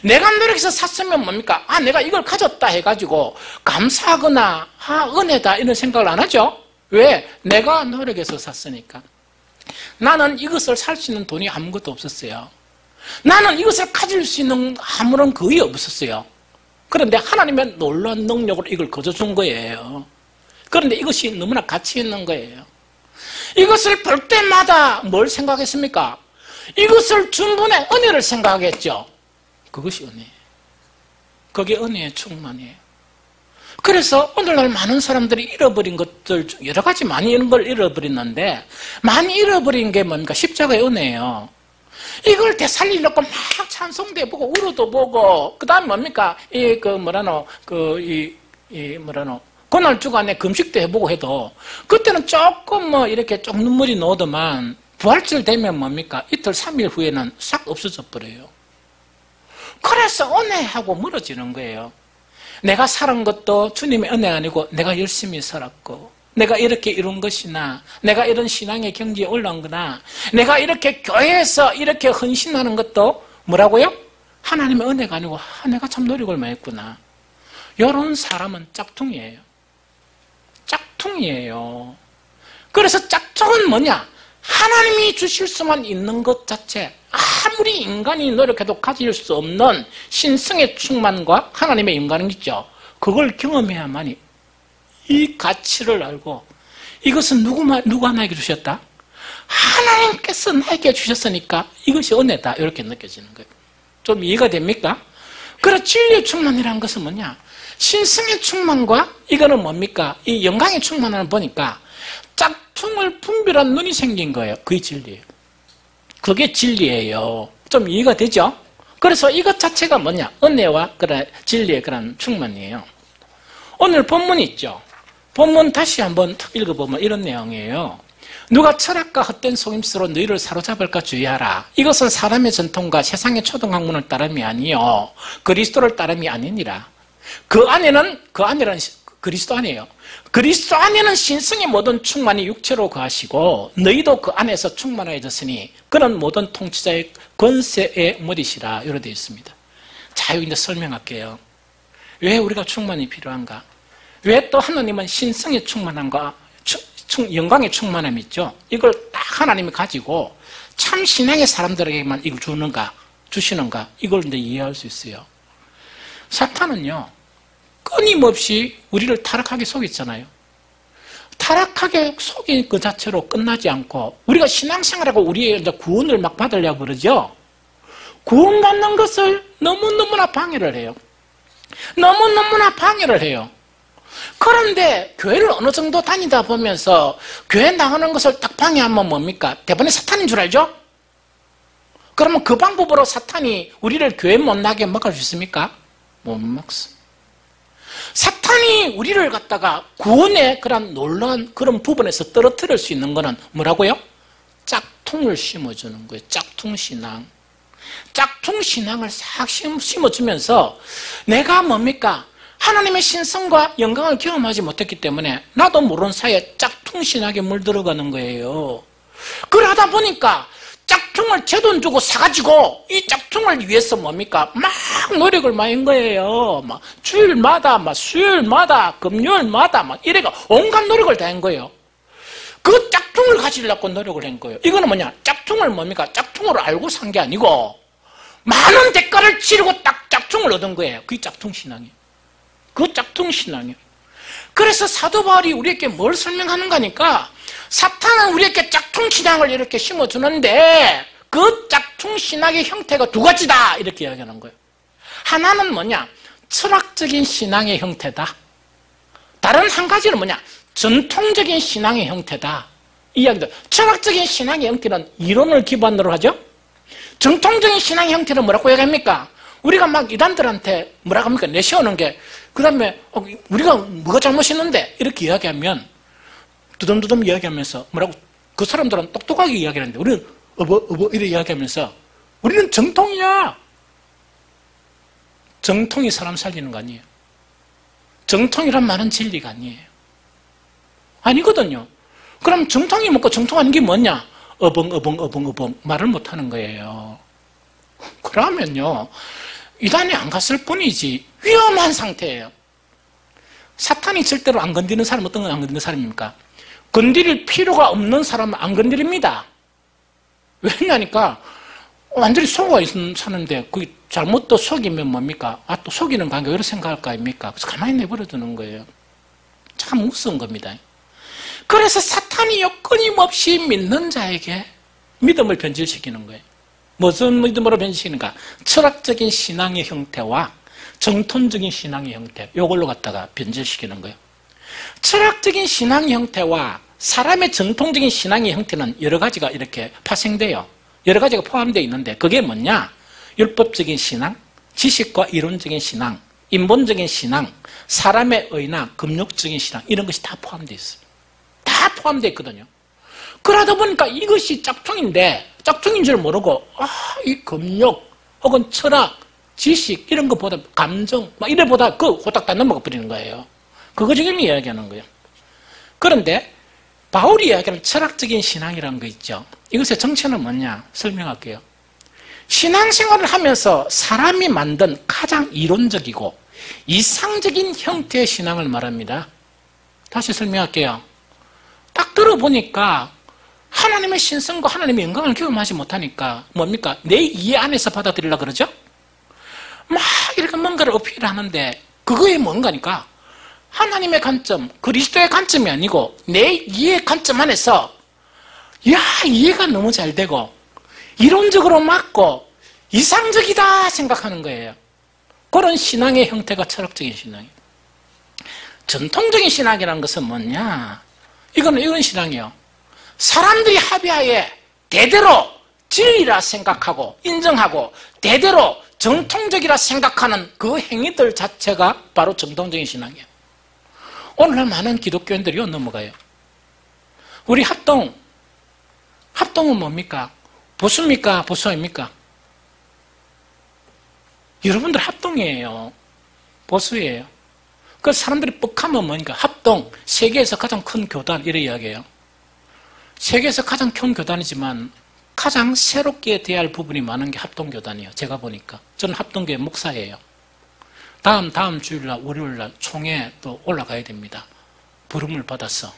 내가 노력해서 샀으면 뭡니까? 내가 이걸 가졌다 해가지고 감사하거나 은혜다 이런 생각을 안 하죠. 왜? 내가 노력해서 샀으니까. 나는 이것을 살 수 있는 돈이 아무것도 없었어요. 나는 이것을 가질 수 있는 아무런 거의 없었어요. 그런데 하나님의 놀라운 능력으로 이걸 거저준 거예요. 그런데 이것이 너무나 가치 있는 거예요. 이것을 볼 때마다 뭘 생각했습니까? 이것을 준 분의 은혜를 생각하겠죠. 그것이 은혜예요. 그게 은혜의 충만이에요. 그래서 오늘날 많은 사람들이 잃어버린 것들 중 여러 가지 많이 이런 걸 잃어버렸는데 많이 잃어버린 게 뭡니까? 십자가의 은혜예요. 이걸 되살리려고 막 찬송도 해보고 울어도 보고 그 다음에 뭡니까? 고날 주간에 금식도 해보고 해도 그때는 조금 이렇게 좀 눈물이 나오더만 부활절 되면 뭡니까? 이틀 3일 후에는 싹 없어져 버려요. 그래서 은혜하고 멀어지는 거예요. 내가 살은 것도 주님의 은혜가 아니고 내가 열심히 살았고 내가 이렇게 이룬 것이나 내가 이런 신앙의 경지에 올라온 거나 내가 이렇게 교회에서 이렇게 헌신하는 것도 뭐라고요? 하나님의 은혜가 아니고 내가 참 노력을 많이 했구나. 이런 사람은 짝퉁이에요. 짝퉁이에요. 그래서 짝퉁은 뭐냐? 하나님이 주실 수만 있는 것 자체, 아무리 인간이 노력해도 가질 수 없는 신성의 충만과 하나님의 영광이 있죠. 그걸 경험해야만이 이 가치를 알고 이것은 누가 나에게 주셨다? 하나님께서 나에게 주셨으니까 이것이 은혜다. 이렇게 느껴지는 거예요. 좀 이해가 됩니까? 그래서 진리의 충만이라는 것은 뭐냐? 신성의 충만과 이거는 뭡니까? 이 영광의 충만을 보니까 짝퉁을 분별한 눈이 생긴 거예요. 그게 진리예요. 그게 진리예요. 좀 이해가 되죠? 그래서 이것 자체가 뭐냐? 은혜와 진리의 그런 충만이에요. 오늘 본문 있죠? 본문 다시 한번 읽어보면 이런 내용이에요. 누가 철학과 헛된 속임수로 너희를 사로잡을까 주의하라. 이것은 사람의 전통과 세상의 초등학문을 따름이 아니요 그리스도를 따름이 아니니라. 그 안에는 그리스도 아니에요. 그리스도 안에는 신성의 모든 충만이 육체로 거하시고 너희도 그 안에서 충만해졌으니 그는 모든 통치자의 권세의 머리시라. 이렇게 되어 있습니다. 자, 여기 이제 설명할게요. 왜 우리가 충만이 필요한가? 왜 또 하나님은 신성의 충만함과 영광의 충만함이 있죠? 이걸 딱 하나님이 가지고 참 신앙의 사람들에게만 이걸 주시는가? 이걸 이제 이해할 수 있어요. 사탄은요, 끊임없이 우리를 타락하게 속였잖아요. 타락하게 속인 그 자체로 끝나지 않고 우리가 신앙생활하고 우리의 이제 구원을 막 받으려고 그러죠. 구원받는 것을 너무너무나 방해를 해요. 너무너무나 방해를 해요. 그런데 교회를 어느 정도 다니다 보면서 교회 나가는 것을 딱 방해하면 뭡니까? 대부분의 사탄인 줄 알죠? 그러면 그 방법으로 사탄이 우리를 교회 못 나게 막을 수 있습니까? 못 막습니다. 사탄이 우리를 갖다가 구원의 그런 놀라운 그런 부분에서 떨어뜨릴 수 있는 거는 뭐라고요? 짝퉁을 심어주는 거예요. 짝퉁신앙. 짝퉁신앙을 싹 심어주면서 내가 뭡니까? 하나님의 신성과 영광을 경험하지 못했기 때문에 나도 모르는 사이에 짝퉁신앙에 물들어가는 거예요. 그러다 보니까 짝퉁을 제 돈 주고 사가지고 이 짝퉁을 위해서 뭡니까? 막 노력을 많이 한 거예요. 막 주일마다, 막 수요일마다, 금요일마다 막 이래가 온갖 노력을 다 한 거예요. 그 짝퉁을 가지려고 노력을 한 거예요. 이거는 뭐냐? 짝퉁을 뭡니까? 짝퉁으로 알고 산 게 아니고 많은 대가를 치르고 딱 짝퉁을 얻은 거예요. 그게 짝퉁신앙이에요. 그 짝퉁신앙이에요. 그래서 사도 바울이 우리에게 뭘 설명하는가 하니까 사탄은 우리에게 짝퉁신앙을 이렇게 심어주는데 그 짝퉁신앙의 형태가 두 가지다 이렇게 이야기하는 거예요. 하나는 뭐냐? 철학적인 신앙의 형태다. 다른 한 가지는 뭐냐? 전통적인 신앙의 형태다. 이야기다. 철학적인 신앙의 형태는 이론을 기반으로 하죠. 정통적인 신앙의 형태는 뭐라고 얘기합니까? 우리가 막 이단들한테 뭐라고 합니까? 내세우는 게 그 다음에 우리가 뭐가 잘못했는데 이렇게 이야기하면 두덤두덤 이야기하면서 뭐라고 그 사람들은 똑똑하게 이야기하는데 우리는 이렇게 이야기하면서 우리는 정통이야. 정통이 사람 살리는 거 아니에요. 정통이란 말은 진리가 아니에요. 아니거든요. 그럼 정통이 먹고 정통하는 게 뭐냐? 어벙 말을 못하는 거예요. 그러면요 이단에 안 갔을 뿐이지 위험한 상태예요. 사탄이 절대로 안 건드리는 사람 어떤 건 안 건드리는 사람입니까? 건드릴 필요가 없는 사람은 안 건드립니다. 왜냐니까 완전히 속아 사는데 그게 잘못 또 속이면 뭡니까? 아, 또 속이는 관계 왜 이렇게 생각할 거 아닙니까? 그래서 가만히 내버려 두는 거예요. 참 무서운 겁니다. 그래서 사탄이요 끊임없이 믿는 자에게 믿음을 변질시키는 거예요. 무슨 믿음으로 변질시키는가? 철학적인 신앙의 형태와 정통적인 신앙의 형태 이걸로 갖다가 변질시키는 거예요. 철학적인 신앙의 형태와 사람의 전통적인 신앙의 형태는 여러 가지가 이렇게 파생돼요. 여러 가지가 포함되어 있는데 그게 뭐냐? 율법적인 신앙, 지식과 이론적인 신앙, 인본적인 신앙, 사람의 의나 금욕적인 신앙 이런 것이 다 포함되어 있어요. 다 포함되어 있거든요. 그러다 보니까 이것이 짝퉁인데 짝퉁인 줄 모르고 이 금욕 혹은 철학, 지식 이런 것보다 감정 막 이래보다 그 호딱 다 넘어가 버리는 거예요. 그거 지금 이야기하는 거예요. 그런데 바울이 이야기하는 철학적인 신앙이라는 거 있죠. 이것의 정체는 뭐냐? 설명할게요. 신앙생활을 하면서 사람이 만든 가장 이론적이고 이상적인 형태의 신앙을 말합니다. 다시 설명할게요. 딱 들어보니까 하나님의 신성과 하나님의 영광을 경험하지 못하니까 뭡니까? 내 이해 안에서 받아들이려고 그러죠? 막 이렇게 뭔가를 어필하는데 그거에 뭔가니까 하나님의 관점, 그리스도의 관점이 아니고 내 이해 관점 안에서 이해가 너무 잘 되고 이론적으로 맞고 이상적이다 생각하는 거예요. 그런 신앙의 형태가 철학적인 신앙이에요. 전통적인 신앙이라는 것은 뭐냐? 이거는 이런 신앙이에요. 사람들이 합의하에 대대로 진리라 생각하고 인정하고 대대로 정통적이라 생각하는 그 행위들 자체가 바로 정통적인 신앙이에요. 오늘날 많은 기독교인들이 넘어가요. 우리 합동은 뭡니까? 보수입니까? 보수입니까? 여러분들 합동이에요. 보수예요. 그 사람들이 뻑하면 뭐니까? 합동, 세계에서 가장 큰 교단 이래 이야기해요. 세계에서 가장 큰 교단이지만 가장 새롭게 대할 부분이 많은 게 합동교단이에요. 제가 보니까. 저는 합동교회 목사예요. 다음 주일날 월요일날 총회 또 올라가야 됩니다. 부름을 받아서.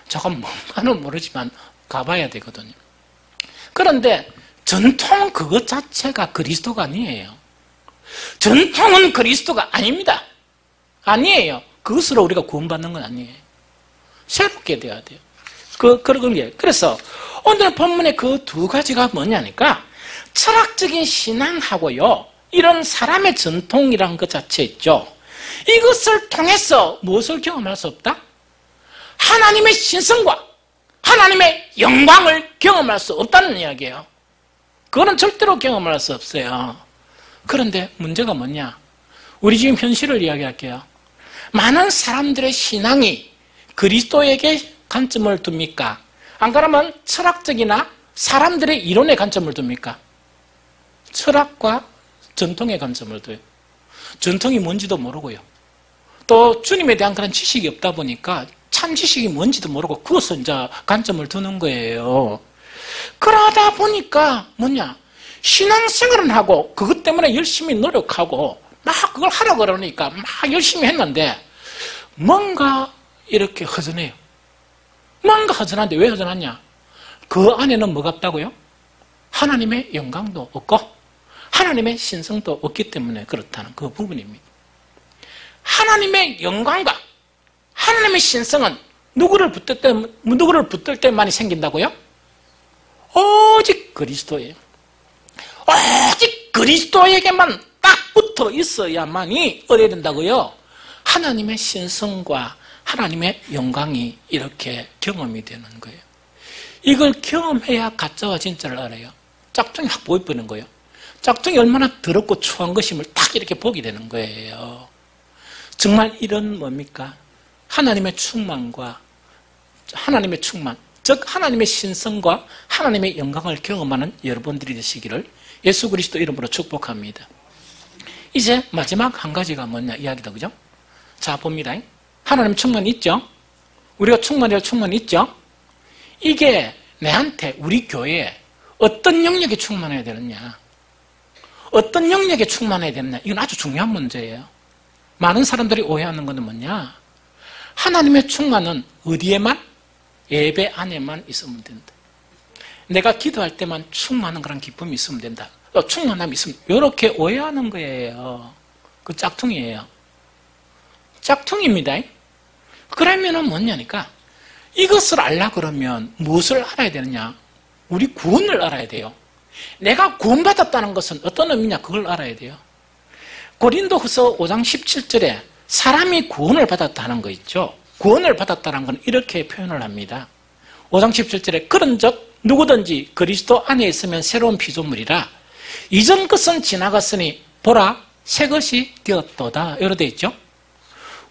조금 뭔가는 모르지만 가봐야 되거든요. 그런데 전통 그것 자체가 그리스도가 아니에요. 전통은 그리스도가 아닙니다. 아니에요. 그것으로 우리가 구원받는 건 아니에요. 새롭게 돼야 돼요. 그런 게. 그래서 오늘 본문의 그 두 가지가 뭐냐니까 철학적인 신앙하고요. 이런 사람의 전통이라는 것 자체 있죠. 이것을 통해서 무엇을 경험할 수 없다? 하나님의 신성과 하나님의 영광을 경험할 수 없다는 이야기예요. 그거는 절대로 경험할 수 없어요. 그런데 문제가 뭐냐? 우리 지금 현실을 이야기할게요. 많은 사람들의 신앙이 그리스도에게 관점을 둡니까? 안 그러면 철학적이나 사람들의 이론에 관점을 둡니까? 철학과 전통의 관점을 둬요. 전통이 뭔지도 모르고요. 또 주님에 대한 그런 지식이 없다 보니까 참 지식이 뭔지도 모르고 그것을 이제 관점을 두는 거예요. 그러다 보니까 뭐냐? 신앙생활은 하고 그것 때문에 열심히 노력하고 막 그걸 하라고 그러니까 막 열심히 했는데 뭔가 이렇게 허전해요. 뭔가 허전한데 왜 허전하냐? 그 안에는 뭐가 없다고요? 하나님의 영광도 없고 하나님의 신성도 없기 때문에 그렇다는 그 부분입니다. 하나님의 영광과 하나님의 신성은 누구를 붙들 때만이 생긴다고요? 오직 그리스도예요. 오직 그리스도에게만 딱 붙어 있어야만이 어디야 된다고요? 하나님의 신성과 하나님의 영광이 이렇게 경험이 되는 거예요. 이걸 경험해야 가짜와 진짜를 알아요. 짝퉁이 확 보여버리는 거예요. 짝퉁이 얼마나 더럽고 추한 것임을 딱 이렇게 보게 되는 거예요. 정말 이런 뭡니까? 하나님의 충만과 하나님의 충만, 즉 하나님의 신성과 하나님의 영광을 경험하는 여러분들이 되시기를 예수 그리스도 이름으로 축복합니다. 이제 마지막 한 가지가 뭐냐 이야기다, 그죠? 자, 봅니다. 하나님 충만이 있죠? 우리가 충만이라 충만이 있죠? 이게 내한테 우리 교회에 어떤 영역에 충만해야 되느냐, 어떤 영역에 충만해야 되느냐, 이건 아주 중요한 문제예요. 많은 사람들이 오해하는 것은 뭐냐? 하나님의 충만은 어디에만? 예배 안에만 있으면 된다. 내가 기도할 때만 충만한 그런 기쁨이 있으면 된다. 충만함이 있으면, 이렇게 오해하는 거예요. 그 짝퉁이에요. 짝퉁입니다. 그러면은 뭐냐니까, 이것을 알려고 그러면 무엇을 알아야 되느냐? 우리 구원을 알아야 돼요. 내가 구원받았다는 것은 어떤 의미냐? 그걸 알아야 돼요. 고린도후서 5장 17절에 사람이 구원을 받았다는 거 있죠. 구원을 받았다는 건 이렇게 표현을 합니다. 5장 17절에 그런즉 누구든지 그리스도 안에 있으면 새로운 피조물이라 이전 것은 지나갔으니 보라 새 것이 되었도다. 이렇게 되어 있죠.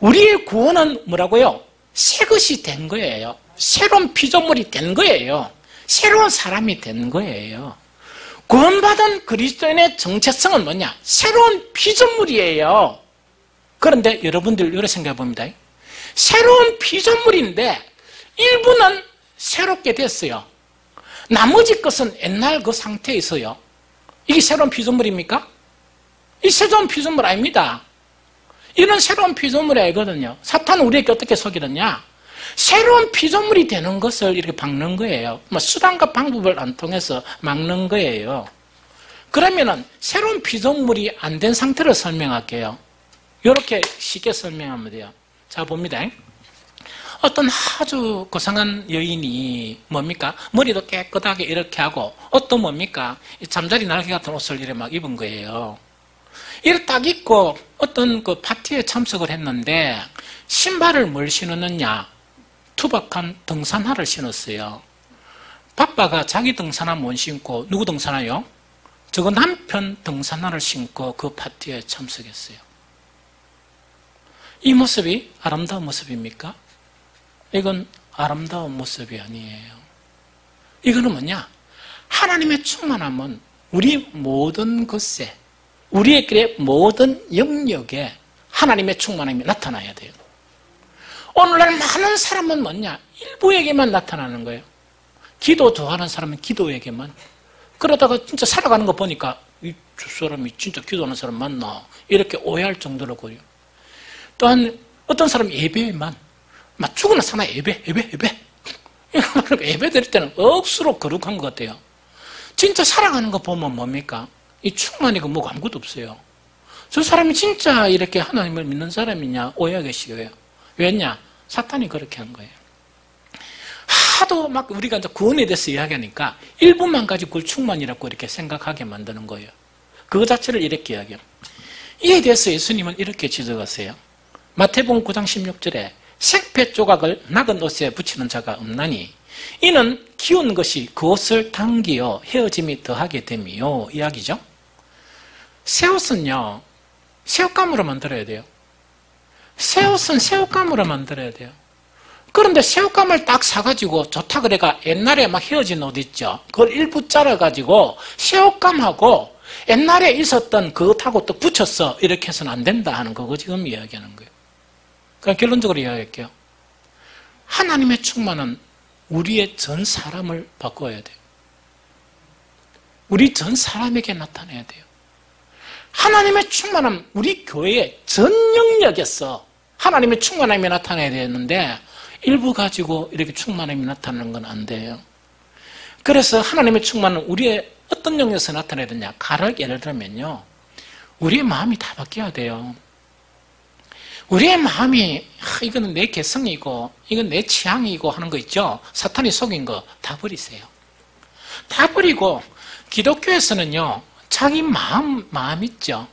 우리의 구원은 뭐라고요? 새 것이 된 거예요. 새로운 피조물이 된 거예요. 새로운 사람이 된 거예요. 구원받은 그리스도인의 정체성은 뭐냐? 새로운 피조물이에요. 그런데 여러분들 이렇게 생각해 봅니다. 새로운 피조물인데 일부는 새롭게 됐어요. 나머지 것은 옛날 그 상태에 있어요. 이게 새로운 피조물입니까? 이 새로운 피조물 아닙니다. 이런 새로운 피조물이 아니거든요. 사탄은 우리에게 어떻게 속이느냐? 새로운 피조물이 되는 것을 이렇게 막는 거예요. 수단과 방법을 안 통해서 막는 거예요. 그러면은 새로운 피조물이 안 된 상태를 설명할게요. 이렇게 쉽게 설명하면 돼요. 자, 봅니다. 어떤 아주 고상한 여인이 뭡니까? 머리도 깨끗하게 이렇게 하고 옷도 뭡니까? 잠자리 날개 같은 옷을 이렇게 막 입은 거예요. 이렇게 딱 입고 어떤 그 파티에 참석을 했는데 신발을 뭘 신었느냐? 투박한 등산화를 신었어요. 바빠가 자기 등산화 못 신고 누구 등산화요? 저거 남편 등산화를 신고 그 파티에 참석했어요. 이 모습이 아름다운 모습입니까? 이건 아름다운 모습이 아니에요. 이거는 뭐냐? 하나님의 충만함은 우리 모든 것에, 우리의 모든 영역에 하나님의 충만함이 나타나야 돼요. 오늘날 많은 사람은 뭐냐? 일부에게만 나타나는 거예요. 기도 좋아하는 사람은 기도에게만. 그러다가 진짜 살아가는 거 보니까 저 사람이 진짜 기도하는 사람 맞나? 이렇게 오해할 정도로 그래요. 또한 어떤 사람은 예배에만 막 죽으나 사나 예배. 예배 드릴 때는 억수로 거룩한 것 같아요. 진짜 살아가는 거 보면 뭡니까? 이 충만이고 뭐가 아무것도 없어요. 저 사람이 진짜 이렇게 하나님을 믿는 사람이냐 오해하기 쉬워요. 왜냐? 사탄이 그렇게 한 거예요. 하도 막 우리가 이제 구원에 대해서 이야기하니까 일부만 가지고 그걸 충만이라고 이렇게 생각하게 만드는 거예요. 그거 자체를 이렇게 이야기해요. 이에 대해서 예수님은 이렇게 지적하세요. 마태복음 9장 16절에 색배 조각을 nak은 옷에 붙이는 자가 없나니 이는 기운 것이 그 옷을 당기어 헤어짐이 더하게 됨이요. 이야기죠. 새 옷은요, 새옷감으로 만들어야 돼요. 새 옷은 새옷감으로 만들어야 돼요. 그런데 새옷감을 딱 사가지고 좋다 그래가 옛날에 막 헤어진 옷 있죠. 그걸 일부 잘라가지고 새옷감하고 옛날에 있었던 그것하고 또 붙였어. 이렇게 해서는 안 된다 하는 거고 지금 이야기하는 거예요. 그러니까 결론적으로 이야기할게요. 하나님의 충만은 우리의 전 사람을 바꿔야 돼요. 우리 전 사람에게 나타내야 돼요. 하나님의 충만함, 우리 교회의 전 영역에서 하나님의 충만함이 나타나야 되는데 일부 가지고 이렇게 충만함이 나타나는 건 안 돼요. 그래서 하나님의 충만은 우리의 어떤 영역에서 나타나야 되냐. 가령 예를 들면요. 우리의 마음이 다 바뀌어야 돼요. 우리의 마음이 이거는 내 개성이고 이건 내 취향이고 하는 거 있죠. 사탄이 속인 거 다 버리세요. 다 버리고 기독교에서는요. 자기 마음 있죠.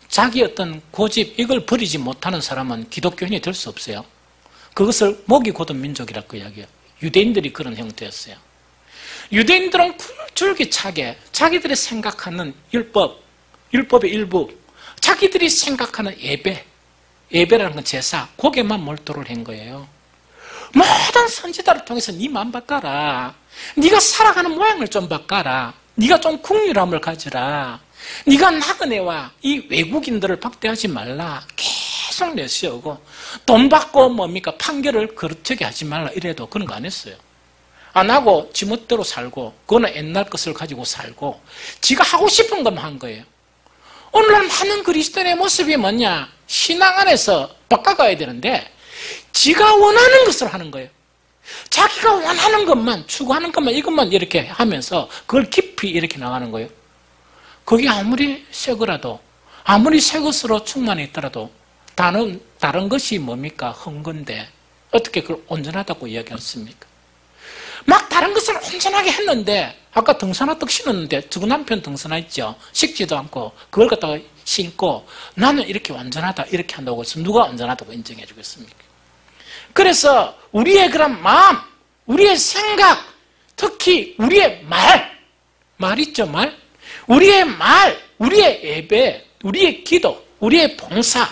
자기 어떤 고집 이걸 버리지 못하는 사람은 기독교인이 될 수 없어요. 그것을 목이 곧은 민족이라고 이야기해요. 유대인들이 그런 형태였어요. 유대인들은 줄기차게 자기들이 생각하는 율법의 일부, 자기들이 생각하는 예배라는 건 제사, 거기에만 몰두를 한 거예요. 모든 선지자를 통해서 네 마음 바꿔라. 네가 살아가는 모양을 좀 바꿔라. 네가 좀 국률함을 가지라. 네가 나그네와 이 외국인들을 박대하지 말라. 계속 내세우고 돈 받고 뭡니까 판결을 그렇게 하지 말라 이래도 그런 거 안 했어요. 안 하고 지멋대로 살고 그거는 옛날 것을 가지고 살고 지가 하고 싶은 것만 한 거예요. 오늘날 많은 그리스도인의 모습이 뭐냐? 신앙 안에서 바꿔가야 되는데 지가 원하는 것을 하는 거예요. 자기가 원하는 것만 추구하는 것만 이것만 이렇게 하면서 그걸 깊이 이렇게 나가는 거예요. 그게 아무리 새 거라도 아무리 새 것으로 충만해 있더라도 다른 것이 뭡니까? 헝건데 어떻게 그걸 온전하다고 이야기했습니까? 막 다른 것을 온전하게 했는데 아까 등산화 떡 신었는데 두 남편 등산화 있죠. 식지도 않고 그걸 갖다가 신고 나는 이렇게 완전하다 이렇게 한다고 해서 누가 완전하다고 인정해 주겠습니까? 그래서 우리의 그런 마음, 우리의 생각, 특히 우리의 말 있죠, 말? 우리의 말, 우리의 예배, 우리의 기도, 우리의 봉사,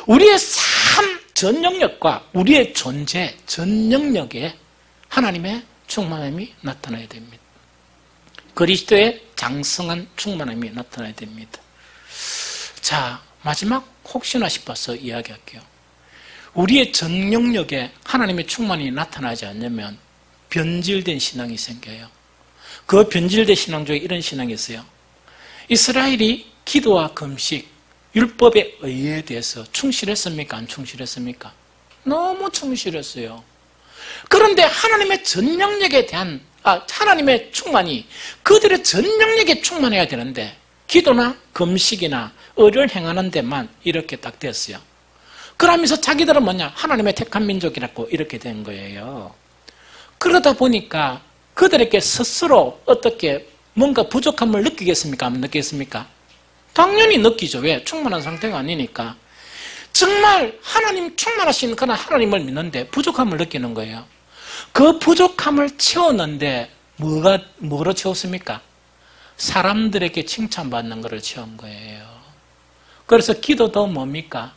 우리의 삶 전 영역과 우리의 존재 전 영역에 하나님의 충만함이 나타나야 됩니다. 그리스도의 장성한 충만함이 나타나야 됩니다. 자, 마지막 혹시나 싶어서 이야기할게요. 우리의 전 영역에 하나님의 충만이 나타나지 않으면 변질된 신앙이 생겨요. 그 변질된 신앙 중에 이런 신앙이 있어요. 이스라엘이 기도와 금식, 율법의 의에 대해서 충실했습니까? 안 충실했습니까? 너무 충실했어요. 그런데 하나님의 전 영역에 대한 하나님의 충만이 그들의 전 영역에 충만해야 되는데 기도나 금식이나 의를 행하는 데만 이렇게 딱 됐어요. 그러면서 자기들은 뭐냐? 하나님의 택한 민족이라고 이렇게 된 거예요. 그러다 보니까 그들에게 스스로 어떻게 뭔가 부족함을 느끼겠습니까? 안 느끼겠습니까? 당연히 느끼죠. 왜? 충만한 상태가 아니니까. 정말 하나님 충만하신 그런 하나님을 믿는데 부족함을 느끼는 거예요. 그 부족함을 채웠는데 뭐로 채웠습니까? 사람들에게 칭찬받는 것을 채운 거예요. 그래서 기도도 뭡니까?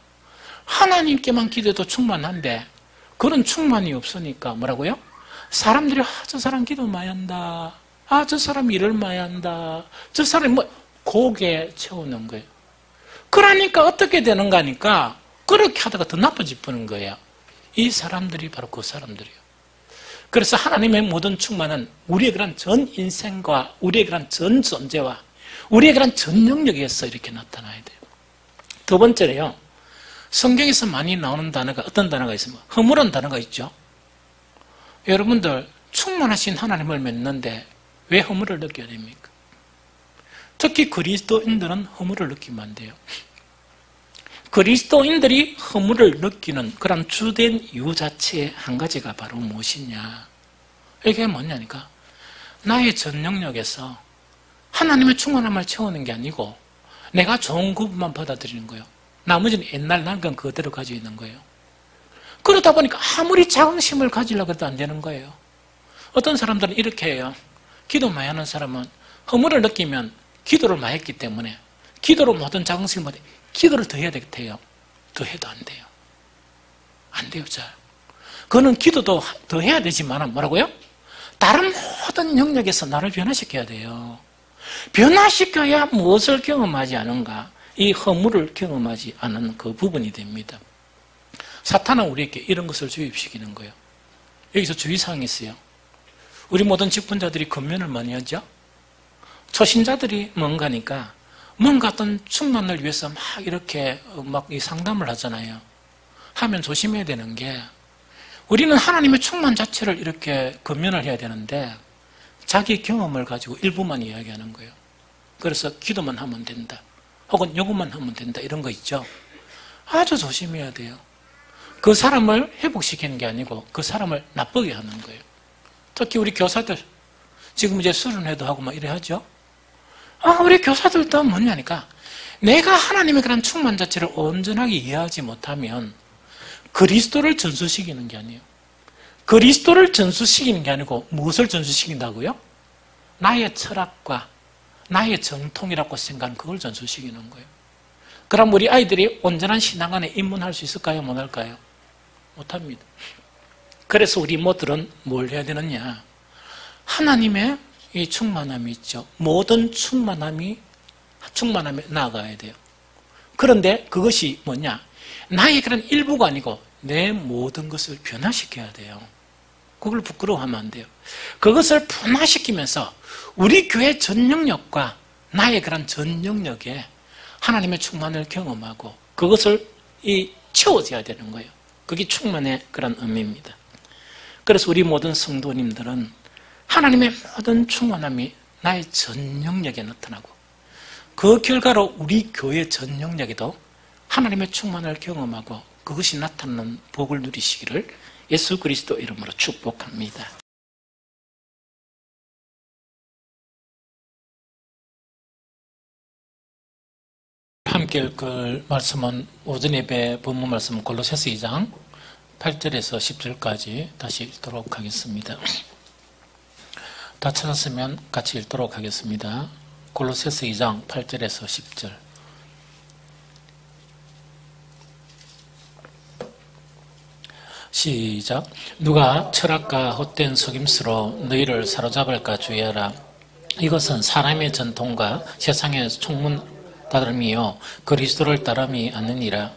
하나님께만 기도도 충만한데 그런 충만이 없으니까 뭐라고요? 사람들이 저 사람 기도 많이 한다. 저 사람 일을 많이 한다. 저 사람이 고개 채우는 거예요. 그러니까 어떻게 되는가 하니까 그렇게 하다가 더 나빠지는 거예요. 이 사람들이 바로 그 사람들이에요. 그래서 하나님의 모든 충만은 우리의 그런 전 인생과 우리의 그런 전 존재와 우리의 그런 전 영역에서 이렇게 나타나야 돼요. 두 번째로요. 성경에서 많이 나오는 단어가 어떤 단어가 있습니까? 허물한 단어가 있죠. 여러분들 충만하신 하나님을 믿는데 왜 허물을 느껴야 됩니까? 특히 그리스도인들은 허물을 느끼면 안 돼요. 그리스도인들이 허물을 느끼는 그런 주된 이유 자체의 한 가지가 바로 무엇이냐? 이게 뭐냐니까 나의 전 영역에서 하나님의 충만함을 채우는 게 아니고 내가 좋은 것만 받아들이는 거예요. 나머지는 옛날 난건 그대로 가지고 있는 거예요. 그러다 보니까 아무리 자긍심을 가지려고 해도 안 되는 거예요. 어떤 사람들은 이렇게 해요. 기도 많이 하는 사람은 허물을 느끼면 기도를 많이 했기 때문에 기도로 모든 자긍심을 못해. 기도를 더 해야 되겠대요. 더 해도 안 돼요. 안 돼요, 잘. 그거는 기도도 더 해야 되지만 뭐라고요? 다른 모든 영역에서 나를 변화시켜야 돼요. 변화시켜야 무엇을 경험하지 않은가? 이 허물을 경험하지 않은 그 부분이 됩니다. 사탄은 우리에게 이런 것을 주입시키는 거예요. 여기서 주의사항이 있어요. 우리 모든 직분자들이 권면을 많이 하죠. 초신자들이 뭔가니까 뭔가 어떤 충만을 위해서 막 이렇게 막 상담을 하잖아요. 하면 조심해야 되는 게 우리는 하나님의 충만 자체를 이렇게 권면을 해야 되는데 자기 경험을 가지고 일부만 이야기하는 거예요. 그래서 기도만 하면 된다. 혹은 요것만 하면 된다. 이런 거 있죠. 아주 조심해야 돼요. 그 사람을 회복시키는 게 아니고 그 사람을 나쁘게 하는 거예요. 특히 우리 교사들 지금 이제 수련회도 하고 막 이래 하죠. 우리 교사들도 뭐냐니까 내가 하나님의 그런 충만 자체를 온전하게 이해하지 못하면 그리스도를 전수시키는 게 아니에요. 그리스도를 전수시키는 게 아니고 무엇을 전수시킨다고요? 나의 철학과 나의 정통이라고 생각하는 그걸 전수시키는 거예요. 그럼 우리 아이들이 온전한 신앙 안에 입문할 수 있을까요? 못할까요? 못합니다. 그래서 우리 모두는 뭘 해야 되느냐? 하나님의 이 충만함이 있죠. 모든 충만함에 나아가야 돼요. 그런데 그것이 뭐냐? 나의 그런 일부가 아니고 내 모든 것을 변화시켜야 돼요. 그걸 부끄러워하면 안 돼요. 그것을 변화시키면서 우리 교회 전 영역과 나의 그런 전 영역에 하나님의 충만을 경험하고 그것을 채워져야 되는 거예요. 그게 충만의 그런 의미입니다. 그래서 우리 모든 성도님들은 하나님의 모든 충만함이 나의 전 영역에 나타나고 그 결과로 우리 교회 전 영역에도 하나님의 충만을 경험하고 그것이 나타나는 복을 누리시기를 예수 그리스도 이름으로 축복합니다. 함께 읽을 말씀은 오전 예배 본문 말씀 골로새서 2장 8절에서 10절까지 다시 읽도록 하겠습니다. 다 찾았으면 같이 읽도록 하겠습니다. 골로새서 2장 8절에서 10절. 시작. 누가 철학과 헛된 속임수로 너희를 사로잡을까 주의하라. 이것은 사람의 전통과 세상의 총문따름이요 그리스도를 따름이 아니니라.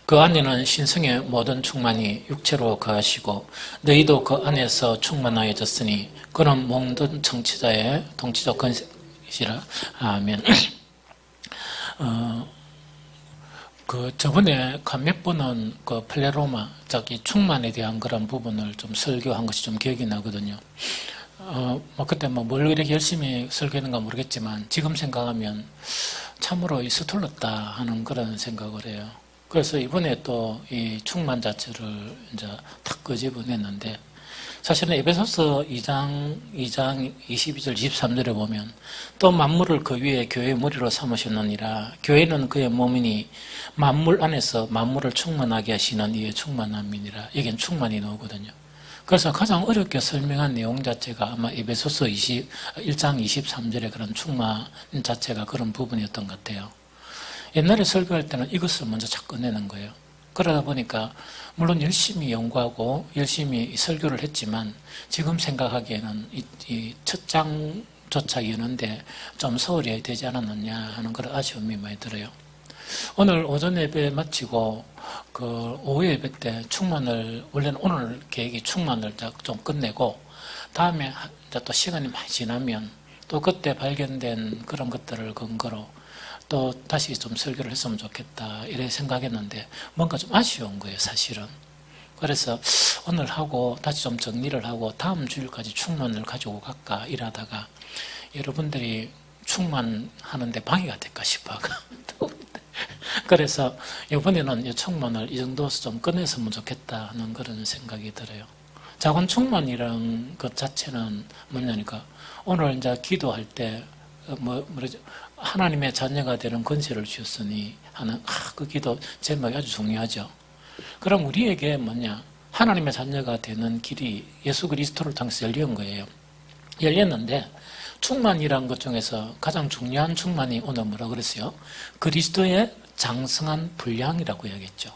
그 안에는 신성의 모든 충만이 육체로 거하시고 너희도 그 안에서 충만하여졌으니 그는 모든 청취자의 통치적 건식이라. 아멘. 저번에 몇 번은 플레로마, 충만에 대한 그런 부분을 좀 설교한 것이 좀 기억이 나거든요. 그때 뭘 이렇게 열심히 설교했는가 모르겠지만 지금 생각하면 참으로 서툴렀다 하는 그런 생각을 해요. 그래서 이번에 또 이 충만 자체를 이제 탁 끄집어냈는데 사실은 에베소서 2장 22절 23절에 보면 또 만물을 그 위에 교회의 머리로 삼으셨느니라. 교회는 그의 몸이니 만물 안에서 만물을 충만하게 하시는 이의 충만함이니라. 여기는 충만이 나오거든요. 그래서 가장 어렵게 설명한 내용 자체가 아마 에베소서 1장 23절의 그런 충만 자체가 그런 부분이었던 것 같아요. 옛날에 설교할 때는 이것을 먼저 자꾸 꺼내는 거예요. 그러다 보니까 물론 열심히 연구하고 열심히 설교를 했지만 지금 생각하기에는 이 첫 장조차 여는데 좀 소홀히 되지 않았느냐 하는 그런 아쉬움이 많이 들어요. 오늘 오전 예배 마치고 오후 예배 때 충만을 원래는 오늘 계획이 충만을 좀 끝내고 다음에 이제 또 시간이 많이 지나면 또 그때 발견된 그런 것들을 근거로 또 다시 좀 설교를 했으면 좋겠다 이래 생각했는데 뭔가 좀 아쉬운 거예요, 사실은. 그래서 오늘 하고 다시 좀 정리를 하고 다음 주일까지 충만을 가지고 갈까 이러다가 여러분들이 충만하는데 방해가 될까 싶어. 그래서 이번에는 이 충만을 이 정도에서 좀 꺼냈으면 좋겠다 하는 그런 생각이 들어요. 작은 충만이라는 것 자체는 뭐냐니까 오늘 이제 기도할 때 뭐죠? 하나님의 자녀가 되는 권세를 주셨으니 하는 그 기도 제목이 아주 중요하죠. 그럼 우리에게 뭐냐? 하나님의 자녀가 되는 길이 예수 그리스도를 통해서 열린 거예요. 열렸는데 충만이라는 것 중에서 가장 중요한 충만이 오늘 뭐라 그랬어요? 그리스도의 장성한 분량이라고 이야기했죠.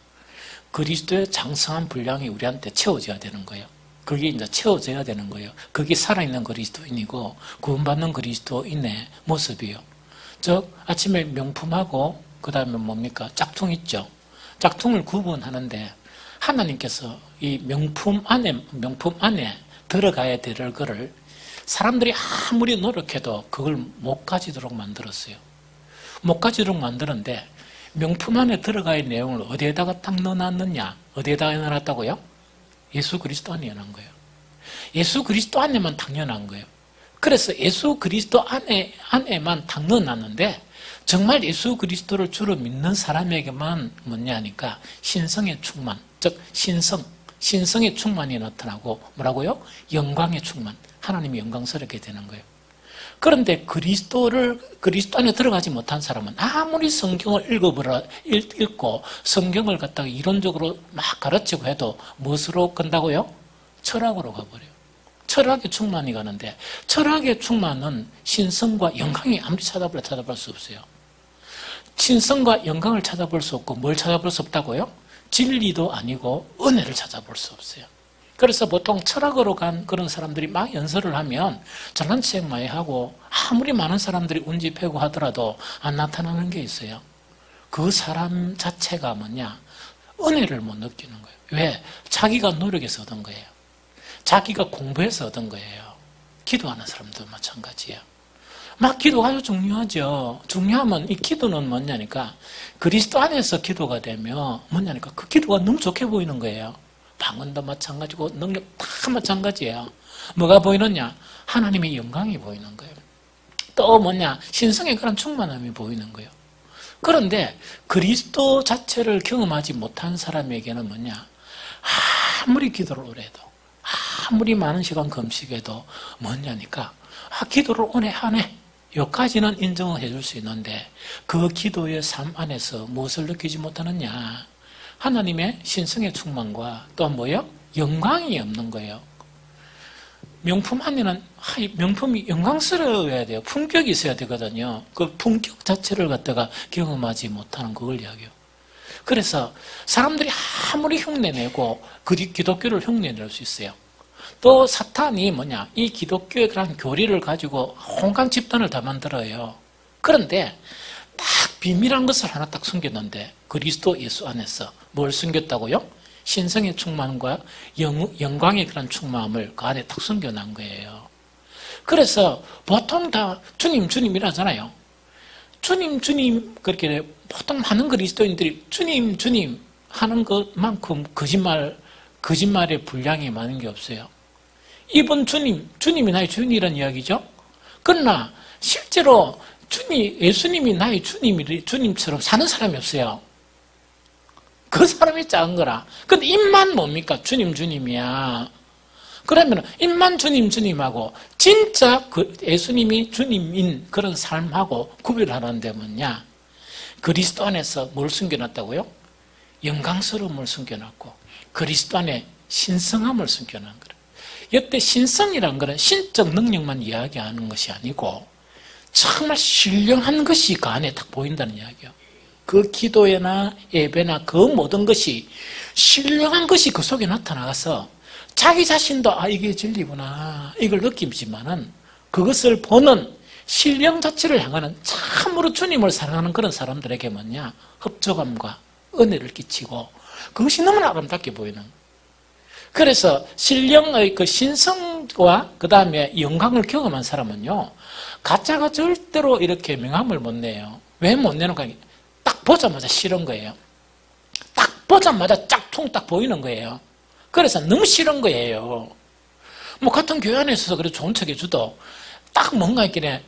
그리스도의 장성한 분량이 우리한테 채워져야 되는 거예요. 그게 이제 채워져야 되는 거예요. 그게 살아있는 그리스도인이고 구원받는 그리스도인의 모습이요. 즉 아침에 명품하고 그 다음에 뭡니까? 짝퉁 있죠. 짝퉁을 구분하는데 하나님께서 이 명품 안에 들어가야 될 거를 사람들이 아무리 노력해도 그걸 못 가지도록 만들었어요. 못 가지도록 만드는데 명품 안에 들어갈 내용을 어디에다가 딱 넣어놨느냐? 어디에다가 넣어놨다고요? 예수 그리스도 안에 넣은 거예요. 예수 그리스도 안에만 당연한 거예요. 그래서 예수 그리스도 안에만 딱 넣어놨는데 정말 예수 그리스도를 주로 믿는 사람에게만 뭐냐니까 신성의 충만, 즉 신성의 충만이 나타나고 뭐라고요? 영광의 충만, 하나님이 영광스럽게 되는 거예요. 그런데 그리스도 안에 들어가지 못한 사람은 아무리 성경을 읽고 성경을 갖다가 이론적으로 막 가르치고 해도 무엇으로 간다고요? 철학으로 가버려요. 철학의 충만이 가는데 철학의 충만은 신성과 영광이 아무리 찾아볼 수 없어요. 신성과 영광을 찾아볼 수 없고 뭘 찾아볼 수 없다고요? 진리도 아니고 은혜를 찾아볼 수 없어요. 그래서 보통 철학으로 간 그런 사람들이 막 연설을 하면 잘난책 많이 하고 아무리 많은 사람들이 운집하고 하더라도 안 나타나는 게 있어요. 그 사람 자체가 뭐냐? 은혜를 못 느끼는 거예요. 왜? 자기가 노력해서 얻은 거예요. 자기가 공부해서 얻은 거예요. 기도하는 사람도 마찬가지예요. 막 기도가 아주 중요하죠. 중요하면 이 기도는 뭐냐니까 그리스도 안에서 기도가 되면 뭐냐니까 그 기도가 너무 좋게 보이는 거예요. 방언도 마찬가지고 능력 다 마찬가지예요. 뭐가 보이느냐? 하나님의 영광이 보이는 거예요. 또 뭐냐? 신성의 그런 충만함이 보이는 거예요. 그런데 그리스도 자체를 경험하지 못한 사람에게는 뭐냐? 아무리 기도를 오래 해도 아무리 많은 시간 금식해도 뭐냐니까 기도를 오래 하네. 여기까지는 인정을 해줄 수 있는데 그 기도의 삶 안에서 무엇을 느끼지 못하느냐? 하나님의 신성의 충만과 또 뭐예요? 영광이 없는 거예요. 명품 안에는 명품이 영광스러워야 돼요. 품격이 있어야 되거든요. 그 품격 자체를 갖다가 경험하지 못하는 그걸 이야기해요. 그래서 사람들이 아무리 흉내내고 기독교를 흉내낼 수 있어요. 또 사탄이 뭐냐? 이 기독교의 그런 교리를 가지고 온갖 집단을 다 만들어요. 그런데 딱 비밀한 것을 하나 딱 숨겼는데 그리스도 예수 안에서 뭘 숨겼다고요? 신성의 충만과 영광의 그런 충만함을 그 안에 딱 숨겨놓은 거예요. 그래서 보통 다 주님이라잖아요. 주님 그렇게 보통 많은 그리스도인들이 주님 하는 것만큼 거짓말의 분량이 많은 게 없어요. 이번 주님이 나의 주인이라는 이야기죠. 그러나 실제로 예수님이 나의 주님처럼 사는 사람이 없어요. 그 사람이 작은 거라. 근데 입만 뭡니까? 주님이야. 그러면 입만 주님하고 진짜 예수님이 주님인 그런 삶하고 구별하는데 뭐냐? 그리스도 안에서 뭘 숨겨놨다고요? 영광스러움을 숨겨놨고 그리스도 안에 신성함을 숨겨놓은 거예요. 이때 신성이란 것은 신적 능력만 이야기하는 것이 아니고 정말 신령한 것이 그 안에 딱 보인다는 이야기예요. 그 기도나 예배나 그 모든 것이 신령한 것이 그 속에 나타나서 자기 자신도 이게 진리구나 이걸 느끼지만은 그것을 보는 신령 자체를 향하는 참으로 주님을 사랑하는 그런 사람들에게 뭐냐? 흡족함과 은혜를 끼치고 그것이 너무나 아름답게 보이는. 그래서 신령의 그 신성과 그 다음에 영광을 경험한 사람은요, 가짜가 절대로 이렇게 명함을 못 내요. 왜 못 내는가? 딱 보자마자 싫은 거예요. 딱 보자마자 짝퉁 딱 보이는 거예요. 그래서 너무 싫은 거예요. 뭐 같은 교회 안에서 그래 좋은 척 해줘도 딱 뭔가 있길래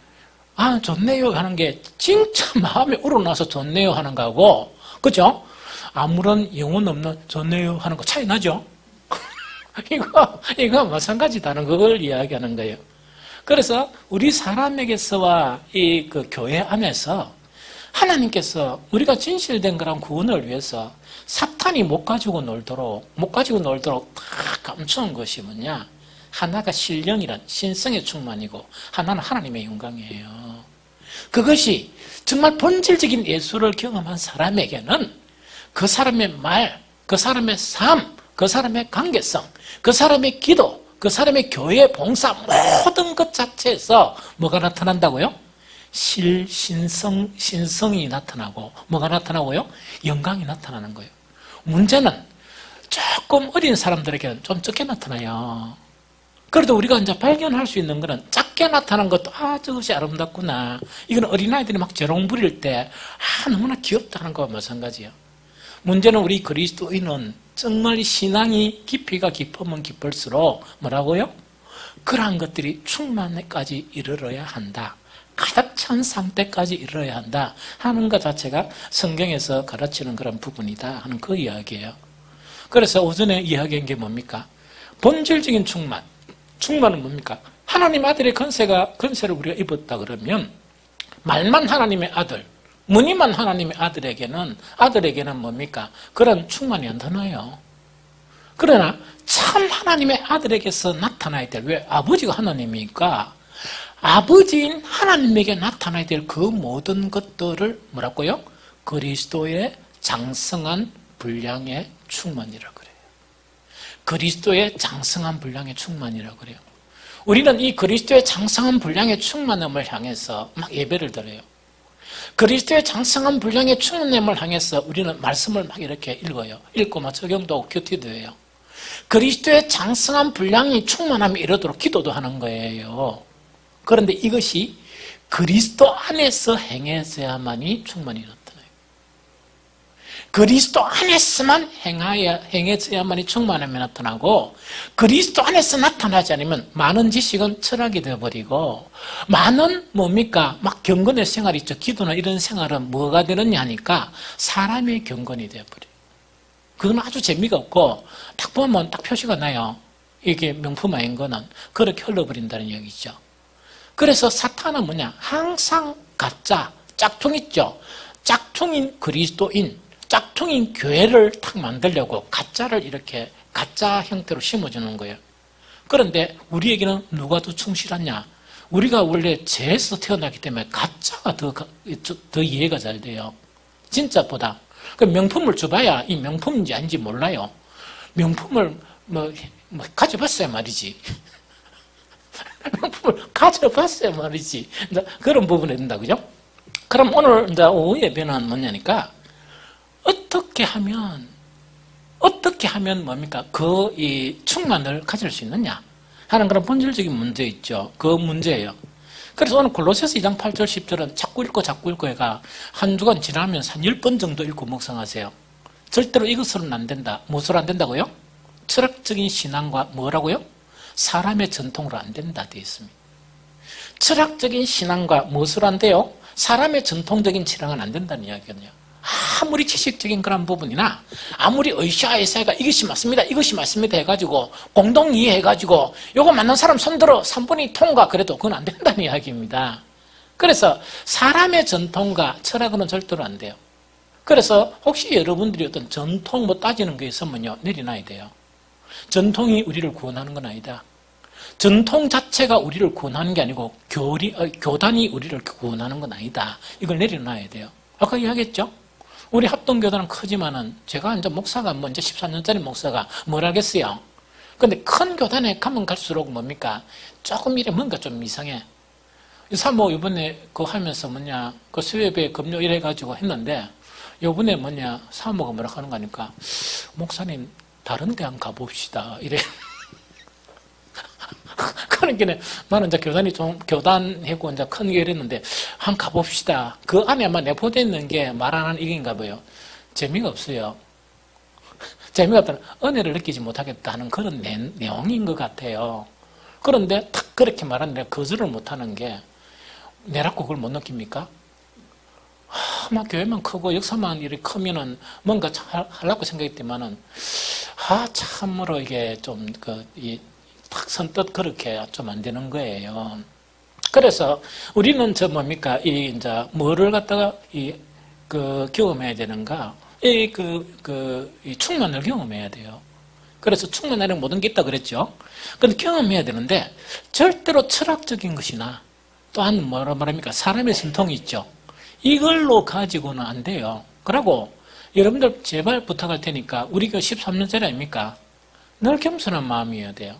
좋네요 하는 게 진짜 마음에 우러나서 좋네요 하는 거하고, 그죠? 아무런 영혼 없는 좋네요 하는 거 차이 나죠? 이거 마찬가지다는 그걸 이야기하는 거예요. 그래서 우리 사람에게서와 이 그 교회 안에서 하나님께서 우리가 진실된 그런 구원을 위해서 사탄이 못 가지고 놀도록 다 감추는 것이 뭐냐? 하나가 신령이란 신성의 충만이고 하나는 하나님의 영광이에요. 그것이 정말 본질적인 예수를 경험한 사람에게는 그 사람의 말, 그 사람의 삶, 그 사람의 관계성, 그 사람의 기도, 그 사람의 교회 봉사 모든 것 자체에서 뭐가 나타난다고요? 신성이 나타나고 뭐가 나타나고요? 영광이 나타나는 거예요. 문제는 조금 어린 사람들에게는 좀 적게 나타나요. 그래도 우리가 이제 발견할 수 있는 것은 작게 나타난 것도 저것이 아름답구나. 이건 어린아이들이 막 재롱 부릴 때 너무나 귀엽다는 거와 마찬가지예요. 문제는 우리 그리스도인은 정말 신앙이 깊이가 깊으면 깊을수록 뭐라고요? 그러한 것들이 충만에까지 이르러야 한다. 가득 찬 상태까지 이르러야 한다 하는 것 자체가 성경에서 가르치는 그런 부분이다 하는 그 이야기예요. 그래서 오전에 이야기한 게 뭡니까? 본질적인 충만. 충만은 뭡니까? 하나님 아들의 건세를 우리가 입었다 그러면 말만 하나님의 아들, 무늬만 하나님의 아들에게는 뭡니까? 그런 충만이 안 나타나요. 그러나 참 하나님의 아들에게서 나타나야 될, 왜? 아버지가 하나님이니까 아버지인 하나님에게 나타나야 될 그 모든 것들을 뭐라고요? 그리스도의 장성한 분량의 충만이라고 그래요. 그리스도의 장성한 분량의 충만이라고 그래요. 우리는 이 그리스도의 장성한 분량의 충만함을 향해서 막 예배를 드려요. 그리스도의 장성한 분량의 충만함을 향해서 우리는 말씀을 막 이렇게 읽어요. 읽고 막 적용도 하고 큐티도 해요. 그리스도의 장성한 분량이 충만함이 이르도록 기도도 하는 거예요. 그런데 이것이 그리스도 안에서 행해져야만이 충만이 나타나요. 그리스도 안에서만 행해져야만이 충만함이 나타나고, 그리스도 안에서 나타나지 않으면 많은 지식은 철학이 되어버리고, 많은 뭡니까? 막 경건의 생활이 있죠. 기도나 이런 생활은 뭐가 되느냐 하니까 사람의 경건이 되어버려요. 그건 아주 재미가 없고, 딱 보면 딱 표시가 나요. 이게 명품 아닌 거는 그렇게 흘러버린다는 얘기죠. 그래서 사탄은 뭐냐? 항상 가짜, 짝퉁 있죠? 짝퉁인 그리스도인, 짝퉁인 교회를 탁 만들려고 가짜를 이렇게 가짜 형태로 심어주는 거예요. 그런데 우리에게는 누가 더 충실하냐? 우리가 원래 죄에서 태어나기 때문에 가짜가 더 이해가 잘 돼요. 진짜보다. 그 명품을 줘봐야 이 명품인지 아닌지 몰라요. 명품을 가져봤어야 말이지. 명품을 가져봤어야 말이지. 그런 부분에 된다, 그죠? 그럼 오늘 이제 오후 예배는 뭐냐니까, 어떻게 하면 뭡니까? 이 충만을 가질 수 있느냐 하는 그런 본질적인 문제 있죠. 그 문제예요. 그래서 오늘 골로새서 2장 8절 10절은 자꾸 읽고 해가 한 주간 지나면서 한 10번 정도 읽고 묵상하세요. 절대로 이것으로는 안 된다. 무엇으로 안 된다고요? 철학적인 신앙과 뭐라고요? 사람의 전통으로 안 된다 되어 있습니다. 철학적인 신앙과 무엇으로 안 돼요? 사람의 전통적인 신앙은 안 된다는 이야기거든요. 아무리 지식적인 그런 부분이나 아무리 의샤에사가 이것이 맞습니다 해가지고 공동 이해해가지고 요거 맞는 사람 손들어 3분이 통과 그래도 그건 안 된다는 이야기입니다. 그래서 사람의 전통과 철학은 절대로 안 돼요. 그래서 혹시 여러분들이 어떤 전통 따지는 게 있으면요, 내려놔야 돼요. 전통이 우리를 구원하는 건 아니다. 전통 자체가 우리를 구원하는 게 아니고 교단이 우리를 구원하는 건 아니다. 이걸 내려놔야 돼요. 아까 이야기했죠? 우리 합동교단은 크지만은 제가 이제 목사가 이제 14년짜리 목사가 뭘 알겠어요? 근데 큰 교단에 가면 갈수록 뭡니까? 조금 이래 뭔가 좀 이상해. 사모 이번에 그거 하면서 그 수요예배 금요 이래가지고 했는데 요번에 사모가 뭐라 하는 거 아니까 목사님 다른 데 한번 가봅시다. 이래. 그러니까 나는 이제 교단하고 이제 큰 게 이랬는데, 한번 가봅시다. 그 안에만 내포되어 있는 게 말 안 하는 이긴가 봐요. 재미가 없어요. 재미가 없다는 은혜를 느끼지 못하겠다는 그런 내용인 것 같아요. 그런데 딱 그렇게 말하는데 거절을 못하는 게, 내라고 그걸 못 느낍니까? 막 교회만 크고 역사만 이렇게 크면은 뭔가 하려고 생각했지만은, 참으로 이게 좀 딱 선뜻 그렇게 좀 안 되는 거예요. 그래서 우리는 이제 뭐를 갖다가 경험해야 되는가? 이 충만을 경험해야 돼요. 그래서 충만하는 모든 게 있다 그랬죠. 그런데 경험해야 되는데 절대로 철학적인 것이나 또한 뭐라 말합니까? 사람의 신통이 있죠. 이걸로 가지고는 안 돼요. 그리고 여러분들 제발 부탁할 테니까 우리 교회 13년짜리 아닙니까? 늘 겸손한 마음이어야 돼요.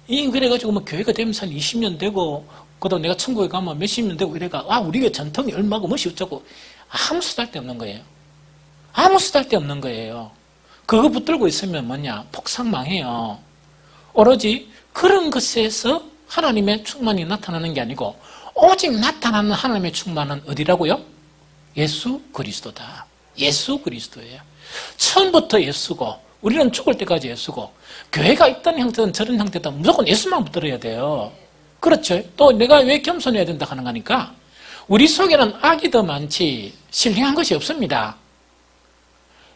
그래가지고 뭐 교회가 되면서 한 20년 되고 그다음 내가 천국에 가면 몇십 년 되고 이래가 우리 교회 전통이 얼마고 무엇이 어쩌고 아무 쓰잘데없는 거예요. 아무 쓰잘데없는 거예요. 그거 붙들고 있으면 뭐냐? 폭삭망해요. 오로지 그런 것에서 하나님의 충만이 나타나는 게 아니고 오직 나타나는 하나님의 충만은 어디라고요? 예수 그리스도다. 예수 그리스도예요. 처음부터 예수고 우리는 죽을 때까지 예수고 교회가 있던 형태든 저런 형태든 무조건 예수만 붙들어야 돼요. 그렇죠. 또 내가 왜 겸손해야 된다 하는 거니까 우리 속에는 악이 더 많지 신령한 것이 없습니다.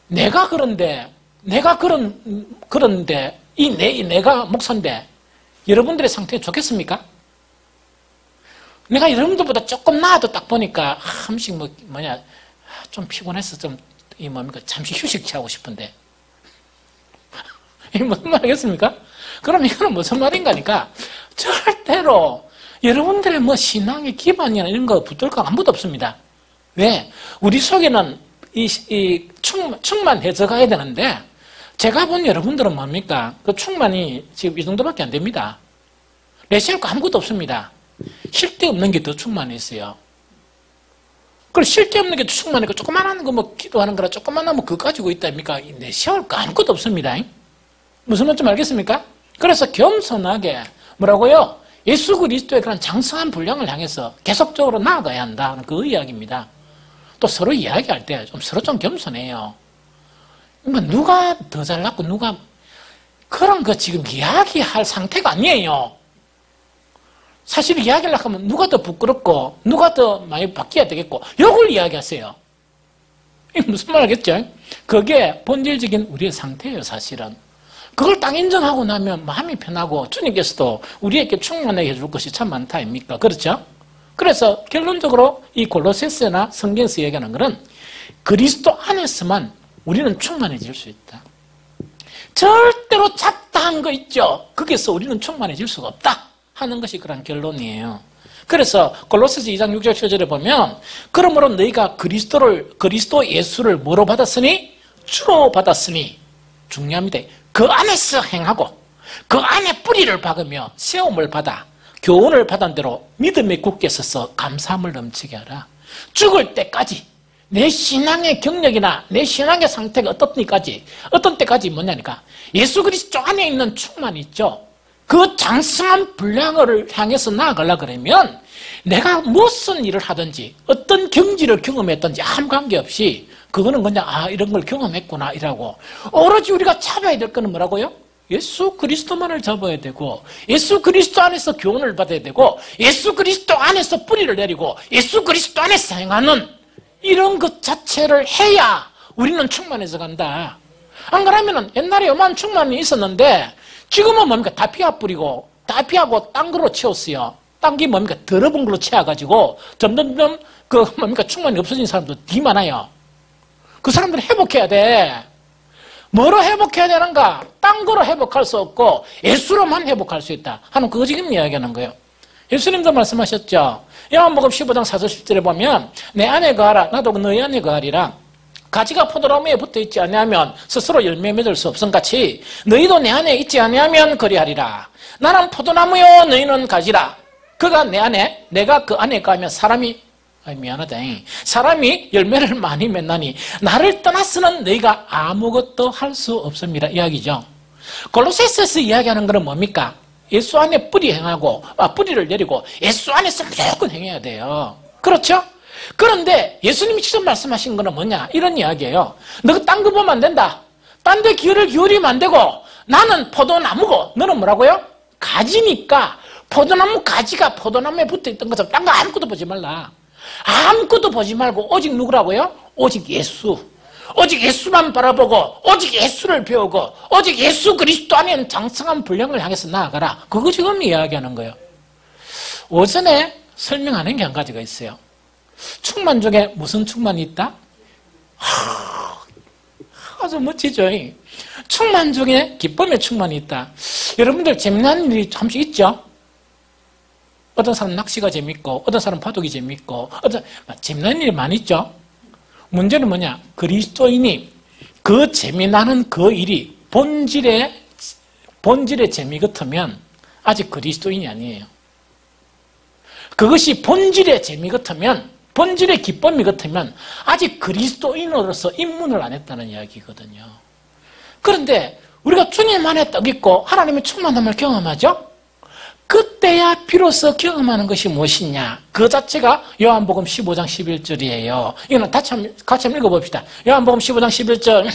내가 그런데 내가 목사인데 여러분들의 상태 좋겠습니까? 내가 여러분들보다 조금 나아도 딱 보니까 한씩 좀 피곤해서 잠시 휴식 취하고 싶은데 이게 무슨 말이겠습니까? 그럼 이거는 무슨 말인가니까 절대로 여러분들의 신앙의 기반이나 이런 거 붙들 거 아무것도 없습니다. 왜? 우리 속에는 충만해져 가야 되는데 제가 본 여러분들은 뭡니까? 그 충만이 지금 이 정도밖에 안 됩니다. 내세울 거 아무것도 없습니다. 쉴 데 없는 게 더 충만했어요. 그리고 쉴 데 없는 게 충만하니까 조그만한 거 기도하는 거라 조그만한 그거 가지고 있다니까 내세울 거 아무것도 없습니다. 무슨 말인지 알겠습니까? 그래서 겸손하게 뭐라고요? 예수 그리스도의 그런 장성한 분량을 향해서 계속적으로 나아가야 한다는 그 이야기입니다. 또 서로 이야기할 때 서로 좀 겸손해요. 누가 더 잘났고 누가 그런 거 지금 이야기할 상태가 아니에요. 사실 이야기하려고 하면 누가 더 부끄럽고 누가 더 많이 바뀌어야 되겠고 이걸 이야기하세요. 이게 무슨 말 하겠죠? 그게 본질적인 우리의 상태예요. 사실은. 그걸 딱 인정하고 나면 마음이 편하고 주님께서도 우리에게 충만하게 해줄 것이 참 많다 아닙니까? 그렇죠? 그래서 결론적으로 이 골로새서나 성경에서 얘기하는 것은 그리스도 안에서만 우리는 충만해질 수 있다. 절대로 잡다한 거 있죠? 거기서 우리는 충만해질 수가 없다 하는 것이 그런 결론이에요. 그래서 골로새서 2장 6절 7절에 보면 그러므로 너희가 그리스도 예수를 뭐로 받았으니? 주로 받았으니 중요합니다. 그 안에서 행하고 그 안에 뿌리를 박으며 세움을 받아 교훈을 받은 대로 믿음에 굳게 서서 감사함을 넘치게 하라. 죽을 때까지 내 신앙의 경력이나 내 신앙의 상태가 어떤 때까지 뭐냐니까 예수 그리스도 안에 있는 충만이 있죠. 그 장성한 분량을 향해서 나아가려고 그러면 내가 무슨 일을 하든지 어떤 경지를 경험했든지 아무 관계없이 그거는 그냥 이런 걸 경험했구나 이라고 오로지 우리가 잡아야 될 거는 뭐라고요? 예수 그리스도만을 잡아야 되고 예수 그리스도 안에서 교훈을 받아야 되고 예수 그리스도 안에서 뿌리를 내리고 예수 그리스도 안에서 행하는 이런 것 자체를 해야 우리는 충만해져 간다. 안 그러면은 옛날에 요만 충만이 있었는데 지금은 뭡니까? 다 피하고 딴 거로 채웠어요. 딴 게 뭡니까? 더러운 걸로 채워가지고 점점 충만이 없어진 사람도 되게 많아요. 그 사람들은 회복해야 돼. 뭐로 회복해야 되는가? 딴 거로 회복할 수 없고 예수로만 회복할 수 있다 하는 그거 지금 이야기하는 거예요. 예수님도 말씀하셨죠. 요한복음 15장 4절 10절에 보면 내 안에 거하라 나도 너희 안에 거하리라. 가지가 포도나무에 붙어있지 아니하면 스스로 열매 맺을 수 없음같이 너희도 내 안에 있지 아니하면 그리하리라. 나는 포도나무요 너희는 가지라. 그가 내 안에 내가 그 안에 가면 사람이 열매를 많이 맺나니 나를 떠나서는 너희가 아무것도 할 수 없습니다 이야기죠. 골로새서에서 이야기하는 것은 뭡니까? 예수 안에 뿌리를 내리고 예수 안에서 무조건 행해야 돼요. 그렇죠? 그런데 예수님이 직접 말씀하신 거는 뭐냐? 이런 이야기예요. 너가 딴 거 보면 안 된다. 딴 데 귀를 기울이면 안 되고 나는 포도나무고 너는 뭐라고요? 가지니까 포도나무 가지가 포도나무에 붙어있던 것처럼 딴 거 아무것도 보지 말라. 아무것도 보지 말고 오직 누구라고요? 오직 예수. 오직 예수만 바라보고 오직 예수를 배우고 오직 예수 그리스도 안에 있는 장성한 분량을 향해서 나아가라. 그거 지금 이야기하는 거예요. 오전에 설명하는 게 한 가지가 있어요. 충만 중에 무슨 충만이 있다? 아주 멋지죠. 충만 중에 기쁨의 충만이 있다. 여러분들 재미난 일이 잠시 있죠? 어떤 사람 낚시가 재밌고 어떤 사람 바둑이 재밌고 재미난 일이 많이 있죠? 문제는 뭐냐? 그리스도인이 그 재미나는 그 일이 본질의 재미 같으면 아직 그리스도인이 아니에요. 그것이 본질의 재미 같으면, 본질의 기쁨이 같으면 아직 그리스도인으로서 입문을 안 했다는 이야기거든요. 그런데 우리가 주님 안에 떡 있고 하나님의 충만함을 경험하죠? 그때야 비로소 경험하는 것이 무엇이냐? 그 자체가 요한복음 15장 11절이에요. 이거는 같이 한번 읽어봅시다. 요한복음 15장 11절.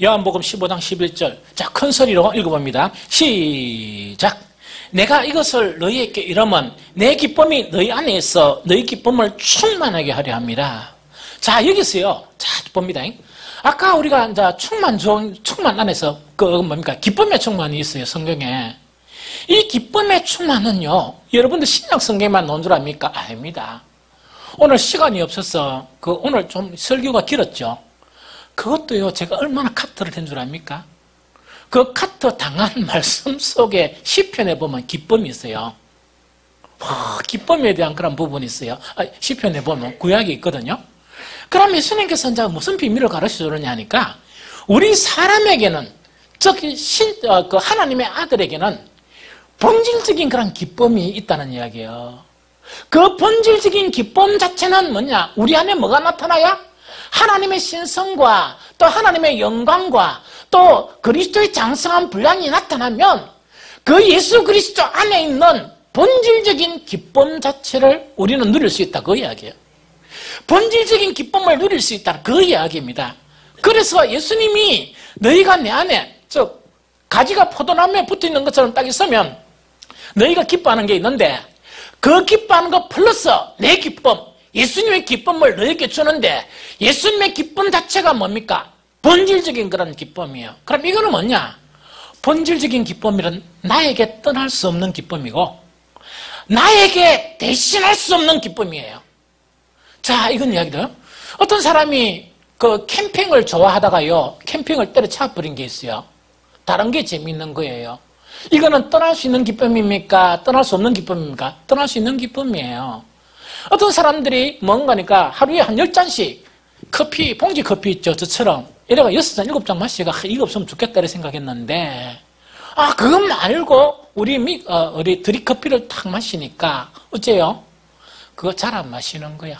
요한복음 15장 11절. 자, 큰 소리로 읽어봅니다. 시작. 내가 이것을 너희에게 이르면 내 기쁨이 너희 안에 있어 너희 기쁨을 충만하게 하려 합니다. 자, 여기서요. 자, 봅니다. 아까 우리가 이제 충만 안에서 뭡니까? 기쁨의 충만이 있어요, 성경에. 이 기쁨의 충만은요, 여러분들 신약 성경에만 나온 줄 압니까? 아닙니다. 오늘 시간이 없어서 오늘 좀 설교가 길었죠. 그것도요, 제가 얼마나 카트를 한 줄 압니까? 그 카트 당한 말씀 속에 시편에 보면 기쁨이 있어요. 기쁨에 대한 그런 부분이 있어요. 시편에 보면 구약이 있거든요. 그럼 예수님께서 이제 무슨 비밀을 가르쳐 주느냐 하니까 우리 사람에게는 그 하나님의 아들에게는 본질적인 그런 기쁨이 있다는 이야기예요. 그 본질적인 기쁨 자체는 뭐냐? 우리 안에 뭐가 나타나야? 하나님의 신성과 또 하나님의 영광과 또 그리스도의 장성한 분량이 나타나면 그 예수 그리스도 안에 있는 본질적인 기쁨 자체를 우리는 누릴 수 있다, 그 이야기예요. 본질적인 기쁨을 누릴 수 있다, 그 이야기입니다. 그래서 예수님이 너희가 내 안에 가지가 포도나무에 붙어있는 것처럼 딱 있으면 너희가 기뻐하는 게 있는데 그 기뻐하는 것 플러스 내 기쁨, 예수님의 기쁨을 너희에게 주는데 예수님의 기쁨 자체가 뭡니까? 본질적인 그런 기쁨이에요. 그럼 이거는 뭐냐? 본질적인 기쁨이란 나에게 떠날 수 없는 기쁨이고 나에게 대신할 수 없는 기쁨이에요. 자, 이건 이야기돼요. 어떤 사람이 그 캠핑을 좋아하다가요, 캠핑을 때려쳐 버린 게 있어요. 다른 게 재미있는 거예요. 이거는 떠날 수 있는 기쁨입니까? 떠날 수 없는 기쁨입니까? 떠날 수 있는 기쁨이에요. 어떤 사람들이 뭔가니까 하루에 한 10잔씩 커피, 봉지 커피 있죠, 저처럼. 이래가 6잔, 7잔 마시가 이거 없으면 죽겠다 이렇게 생각했는데, 그것 말고 우리 드립커피를 탁 마시니까 어째요? 그거 잘 안 마시는 거야.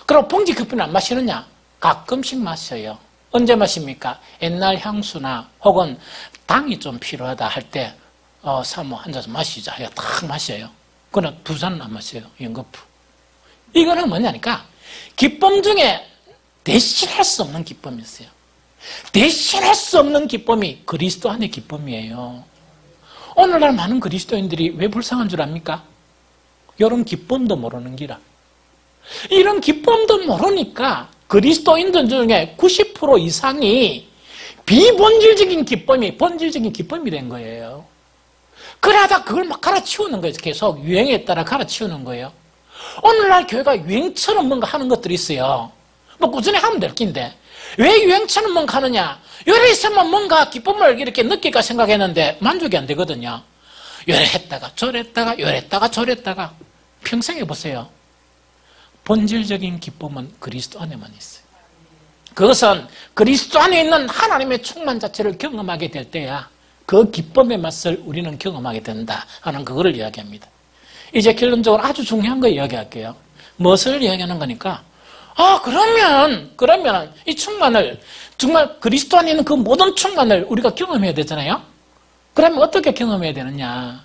그럼 봉지 커피는 안 마시느냐? 가끔씩 마셔요. 언제 마십니까? 옛날 향수나 혹은 당이 좀 필요하다 할 때 사모 한 잔 마시자 해서 탁 마셔요. 그러나 2잔은 안 마셔요. 연거푸. 이거는 뭐냐니까 기쁨 중에 대신할 수 없는 기쁨이 있어요. 대신할 수 없는 기쁨이 그리스도 안의 기쁨이에요. 오늘날 많은 그리스도인들이 왜 불쌍한 줄 압니까? 이런 기쁨도 모르는 기라. 이런 기쁨도 모르니까 그리스도인들 중에 90% 이상이 비본질적인 기쁨이 본질적인 기쁨이 된 거예요. 그러다 그걸 막 갈아치우는 거예요. 계속 유행에 따라 갈아치우는 거예요. 오늘날 교회가 유행처럼 뭔가 하는 것들이 있어요. 뭐 꾸준히 하면 될 낀데 왜 유행처럼 뭔가 하느냐? 요래 있으면 뭔가 기쁨을 이렇게 느낄까 생각했는데 만족이 안 되거든요. 요래 했다가 저랬다가 요래 했다가 저랬다가 평생 해보세요. 본질적인 기쁨은 그리스도 안에만 있어요. 그것은 그리스도 안에 있는 하나님의 충만 자체를 경험하게 될 때야 그 기쁨의 맛을 우리는 경험하게 된다 하는 그거를 이야기합니다. 이제 결론적으로 아주 중요한 거 이야기할게요. 무엇을 이야기하는 거니까 그러면 이 충만을 정말 그리스도 안에 있는 그 모든 충만을 우리가 경험해야 되잖아요. 그러면 어떻게 경험해야 되느냐?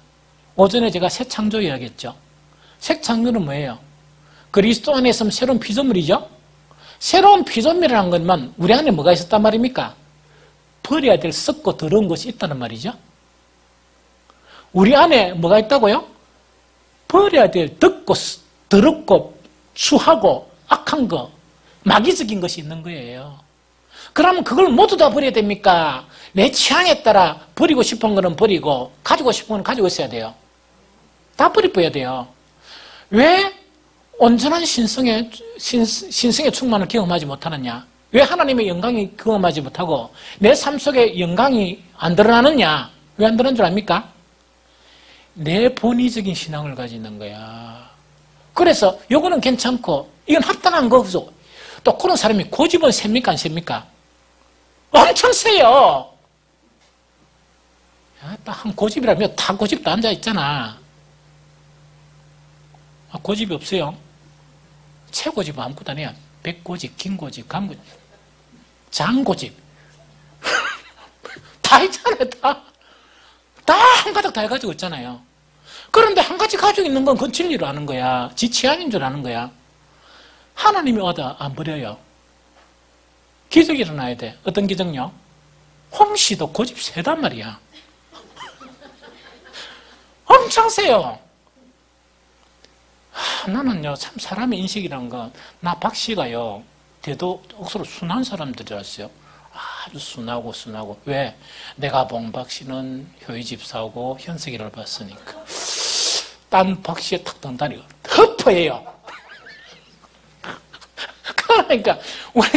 오전에 제가 새 창조 이야기했죠. 새 창조는 뭐예요? 그리스도 안에 있으면 새로운 피조물이죠. 새로운 피조물이라는 것만 우리 안에 뭐가 있었단 말입니까? 버려야 될 썩고 더러운 것이 있다는 말이죠. 우리 안에 뭐가 있다고요? 버려야 될 더럽고 추하고 악한 거, 마귀적인 것이 있는 거예요. 그러면 그걸 모두 다 버려야 됩니까? 내 취향에 따라 버리고 싶은 거는 버리고 가지고 싶은 거는 가지고 있어야 돼요. 다 버려야 돼요. 왜 온전한 신성의 충만을 경험하지 못하느냐? 왜 하나님의 영광이 경험하지 못하고 내 삶 속에 영광이 안 드러나느냐? 왜 안 드러나는 줄 압니까? 내 본의적인 신앙을 가지는 거야. 그래서 요거는 괜찮고 이건 합당한 거죠. 또 그런 사람이 고집은 셉니까 안 셉니까? 엄청 세요. 한 고집이라면 다 고집도 앉아있잖아. 고집이 없어요. 최고집 아무것도 아니야. 백고집, 긴고집, 감고집, 장고집 다 있잖아요. 다 한가닥 다 해가지고 있잖아요. 그런데 한 가지 가지고 있는 건 그건 진리로 아는 거야. 지 취향인 줄 아는 거야. 하나님이 와도 안 버려요. 기적이 일어나야 돼. 어떤 기적요? 홍씨도 고집 세단 말이야. 엄청 세요. 나는요, 참 사람의 인식이란 건, 나 박씨가요, 대도 억수로 순한 사람들이었어요. 아주 순하고. 왜? 내가 본 박씨는 효의 집사하고 현석이를 봤으니까. 딴 박씨의 탁 던다니 허퍼해요. 그러니까, 우리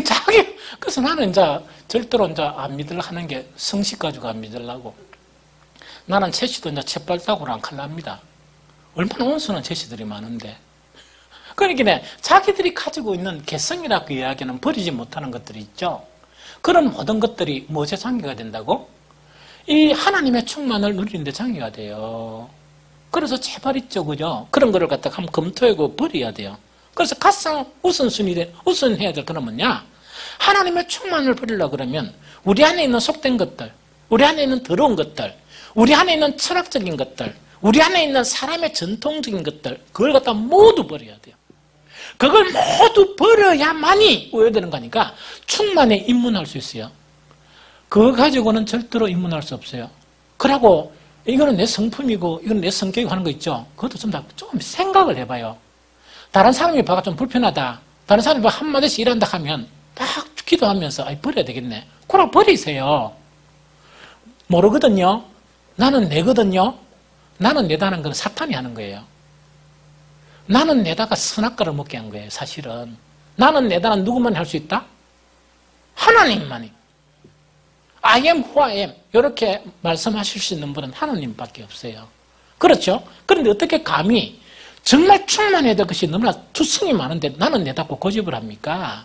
그래서 나는 이제 절대로 이제 안 믿으려 하는 게 성식 가지고 안 믿으려고. 나는 채씨도 이제 채발따구로 안 칼랍니다. 얼마나 온순한 채씨들이 많은데. 그러니까 자기들이 가지고 있는 개성이라고 이야기는 버리지 못하는 것들이 있죠. 그런 모든 것들이 무엇에 장애가 된다고? 이 하나님의 충만을 누리는데 장애가 돼요. 그래서 제발 있죠, 그죠? 그런 거를 갖다가 한번 검토하고 버려야 돼요. 그래서 가장 우선해야 될 거는 뭐냐? 하나님의 충만을 버리려고 그러면 우리 안에 있는 속된 것들, 우리 안에 있는 더러운 것들, 우리 안에 있는 철학적인 것들, 우리 안에 있는 사람의 전통적인 것들, 그걸 갖다 모두 버려야 돼요. 그걸 모두 버려야만이 오해되는 거니까 충만에 입문할 수 있어요. 그거 가지고는 절대로 입문할 수 없어요. 그러고 이거는 내 성품이고 이건 내 성격이고 하는 거 있죠. 그것도 좀 생각을 해봐요. 다른 사람이 봐가 좀 불편하다. 다른 사람이 봐 한마디씩 일한다 하면 딱 기도하면서 버려야 되겠네. 그러고 버리세요. 모르거든요. 나는 내거든요. 나는 내다는 건 사탄이 하는 거예요. 나는 내다가 선악과를 먹게 한 거예요. 사실은. 나는 내다는 누구만 할 수 있다? 하나님만이. I am who I am. 이렇게 말씀하실 수 있는 분은 하나님밖에 없어요. 그렇죠? 그런데 어떻게 감히 정말 충만해야 될 것이 너무나 투성이 많은데 나는 내다고 고집을 합니까?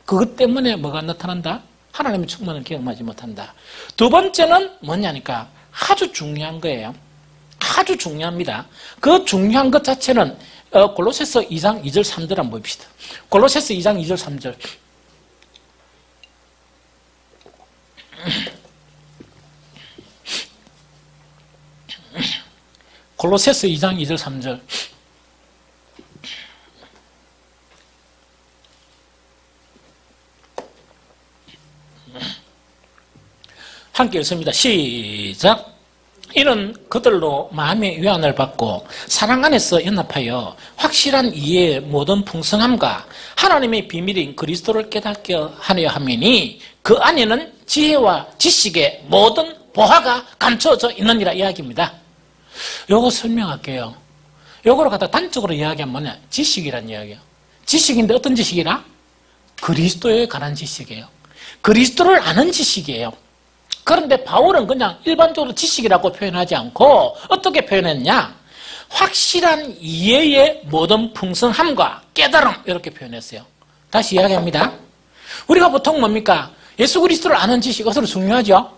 그것 때문에 뭐가 나타난다? 하나님의 충만을 경험하지 못한다. 두 번째는 뭐냐니까 아주 중요한 거예요. 아주 중요합니다. 그 중요한 것 자체는 골로새서 2장 2절 3절 한번 봅시다. 골로새서 2장 2절 3절. 골로새서 2장 2절 3절. 함께 읽습니다. 시작. 이는 그들로 마음의 위안을 받고 사랑 안에서 연합하여 확실한 이해의 모든 풍성함과 하나님의 비밀인 그리스도를 깨닫게 하려 함이니 그 안에는 지혜와 지식의 모든 보화가 감춰져 있느니라 이야기입니다. 요거 설명할게요. 요거를 갖다 단적으로 이야기하면 뭐냐? 지식이란 이야기예요. 지식인데 어떤 지식이라? 그리스도에 관한 지식이에요. 그리스도를 아는 지식이에요. 그런데 바울은 그냥 일반적으로 지식이라고 표현하지 않고 어떻게 표현했냐? 확실한 이해의 모든 풍성함과 깨달음 이렇게 표현했어요. 다시 이야기합니다. 우리가 보통 뭡니까? 예수 그리스도를 아는 지식 어서로 중요하죠?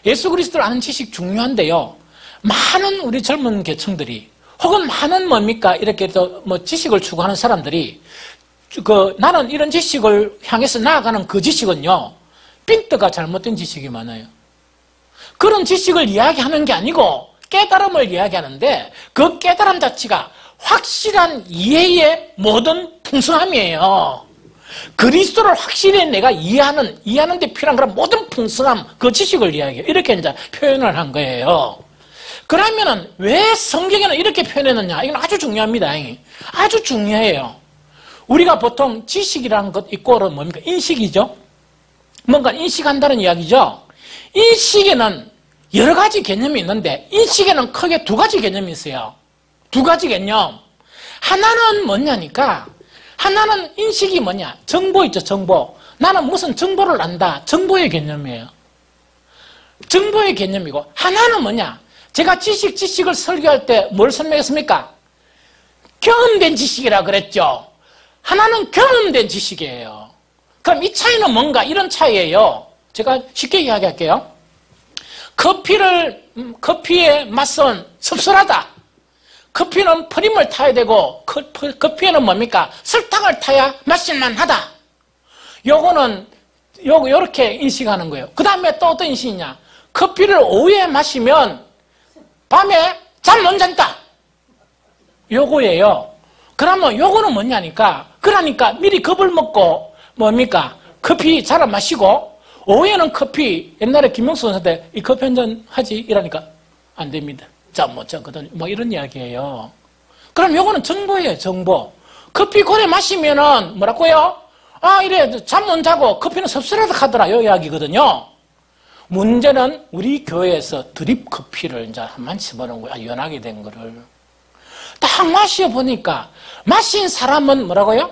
예수 그리스도를 아는 지식 중요한데요. 많은 우리 젊은 계층들이 혹은 많은 뭡니까? 이렇게 지식을 추구하는 사람들이 나는 이런 지식을 향해서 나아가는 그 지식은요. 핀트가 잘못된 지식이 많아요. 그런 지식을 이야기하는 게 아니고 깨달음을 이야기하는데 그 깨달음 자체가 확실한 이해의 모든 풍성함이에요. 그리스도를 확실히 내가 이해하는 데 필요한 그런 모든 풍성함, 그 지식을 이야기해요. 이렇게 이제 표현을 한 거예요. 그러면은 왜 성경에는 이렇게 표현했느냐? 이건 아주 중요합니다. 아주 중요해요. 우리가 보통 지식이라는 것 이꼬는 뭡니까? 인식이죠? 뭔가 인식한다는 이야기죠. 인식에는 여러 가지 개념이 있는데 인식에는 크게 두 가지 개념이 있어요. 두 가지 개념. 하나는 뭐냐니까 하나는 인식이 뭐냐? 정보 있죠, 정보. 나는 무슨 정보를 안다. 정보의 개념이에요. 정보의 개념이고, 하나는 뭐냐? 제가 지식을 설교할 때 뭘 설명했습니까? 경험된 지식이라 그랬죠. 하나는 경험된 지식이에요. 그럼 이 차이는 뭔가? 이런 차이예요. 제가 쉽게 이야기할게요. 커피의 맛은 씁쓸하다. 커피는 프림을 타야 되고, 커피에는 뭡니까? 설탕을 타야 마실만하다. 요거는, 요렇게 인식하는 거예요. 그 다음에 또 어떤 인식이 있냐? 커피를 오후에 마시면 밤에 잠 못 잔다. 요거예요. 그러면 요거는 뭐냐니까? 그러니까 미리 겁을 먹고, 뭡니까? 커피 잘 안 마시고, 오후에는 커피, 옛날에 김명수 선생한테 이 커피 한잔 하지? 이러니까 안 됩니다. 잠 못 자거든. 뭐 이런 이야기예요. 그럼 요거는 정보예요, 정보. 커피 고래 마시면은 뭐라고요? 아, 이래, 잠 못 자고 커피는 섭섭하다 하더라. 요 이야기거든요. 문제는 우리 교회에서 드립 커피를 이제 한번 집어넣은 거야. 연하게 된 거를. 딱 마셔보니까, 마신 사람은 뭐라고요?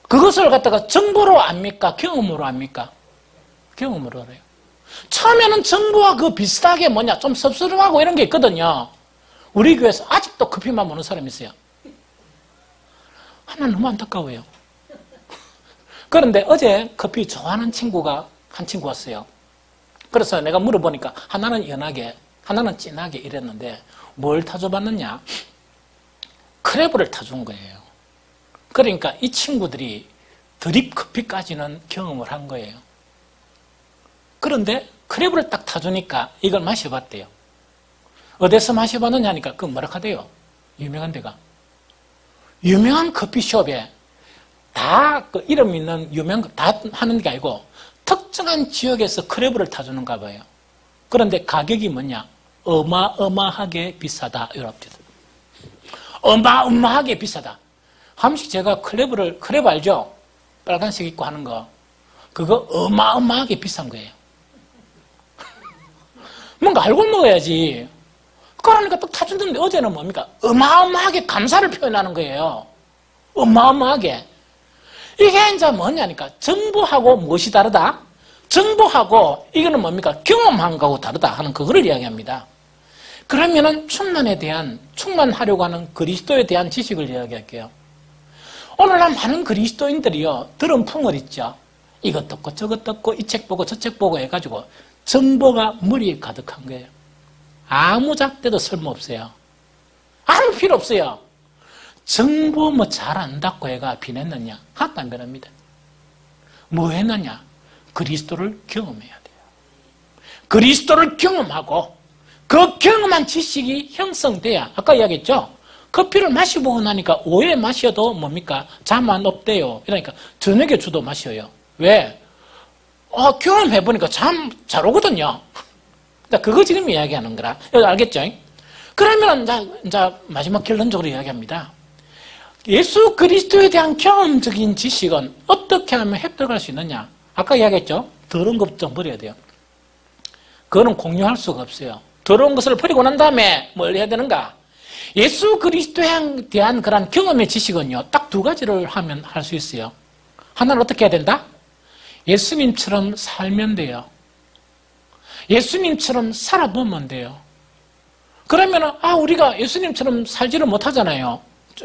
그것을 갖다가 정보로 압니까? 경험으로 압니까? 경험으로 알아요. 처음에는 정보와 그 비슷하게 뭐냐, 좀 섭섭하고 이런 게 있거든요. 우리 교회에서 아직도 커피만 먹는 사람이 있어요. 하나 너무 안타까워요. 그런데 어제 커피 좋아하는 친구가 한 친구 왔어요. 그래서 내가 물어보니까 하나는 연하게, 하나는 진하게 이랬는데 뭘 타줘봤느냐? 크레브를 타준 거예요. 그러니까 이 친구들이 드립 커피까지는 경험을 한 거예요. 그런데 크레브를 딱 타주니까 이걸 마셔봤대요. 어디서 마셔봤느냐 하니까 그건 뭐라 하대요? 유명한 데가. 유명한 커피숍에 다 그 이름 있는 유명한 거 다 하는 게 아니고 특정한 지역에서 크레브를 타주는가 봐요. 그런데 가격이 뭐냐? 어마어마하게 비싸다. 이럽니다. 어마어마하게 비싸다. 한번씩 제가 크레브 알죠? 빨간색 입고 하는 거. 그거 어마어마하게 비싼 거예요. 뭔가 알고 먹어야지. 그러니까 또 타준다는데 어제는 뭡니까? 어마어마하게 감사를 표현하는 거예요. 어마어마하게. 이게 이제 뭐냐니까. 정보하고 무엇이 다르다? 정보하고 이거는 뭡니까? 경험한 거하고 다르다 하는 그거를 이야기합니다. 그러면은 충만하려고 하는 그리스도에 대한 지식을 이야기할게요. 오늘날 많은 그리스도인들이요, 들은 풍을 있죠. 이것 듣고 저것 듣고 이 책 보고 저 책 보고 해가지고 정보가 머리에 가득한 거예요. 아무 작대도 쓸모없어요. 아무 필요 없어요. 정보 뭐 잘 안다고 해가 비냈느냐? 하나도 안 변합니다. 뭐 했느냐? 그리스도를 경험해야 돼요. 그리스도를 경험하고 그 경험한 지식이 형성돼야, 아까 이야기했죠? 커피를 마시고 나니까 오후에 마셔도 뭡니까? 잠 안 없대요. 그러니까 저녁에 주도 마셔요. 왜? 경험해보니까 잠 잘 오거든요. 그거 지금 이야기하는 거라. 알겠죠? 그러면 이제 마지막 결론적으로 이야기합니다. 예수 그리스도에 대한 경험적인 지식은 어떻게 하면 획득할 수 있느냐? 아까 이야기했죠? 더러운 것 좀 버려야 돼요. 그거는 공유할 수가 없어요. 더러운 것을 버리고 난 다음에 뭘 해야 되는가? 예수 그리스도에 대한 그런 경험의 지식은요, 딱 두 가지를 하면 할 수 있어요. 하나는 어떻게 해야 된다? 예수님처럼 살면 돼요. 예수님처럼 살아보면 돼요. 그러면 우리가 예수님처럼 살지를 못하잖아요.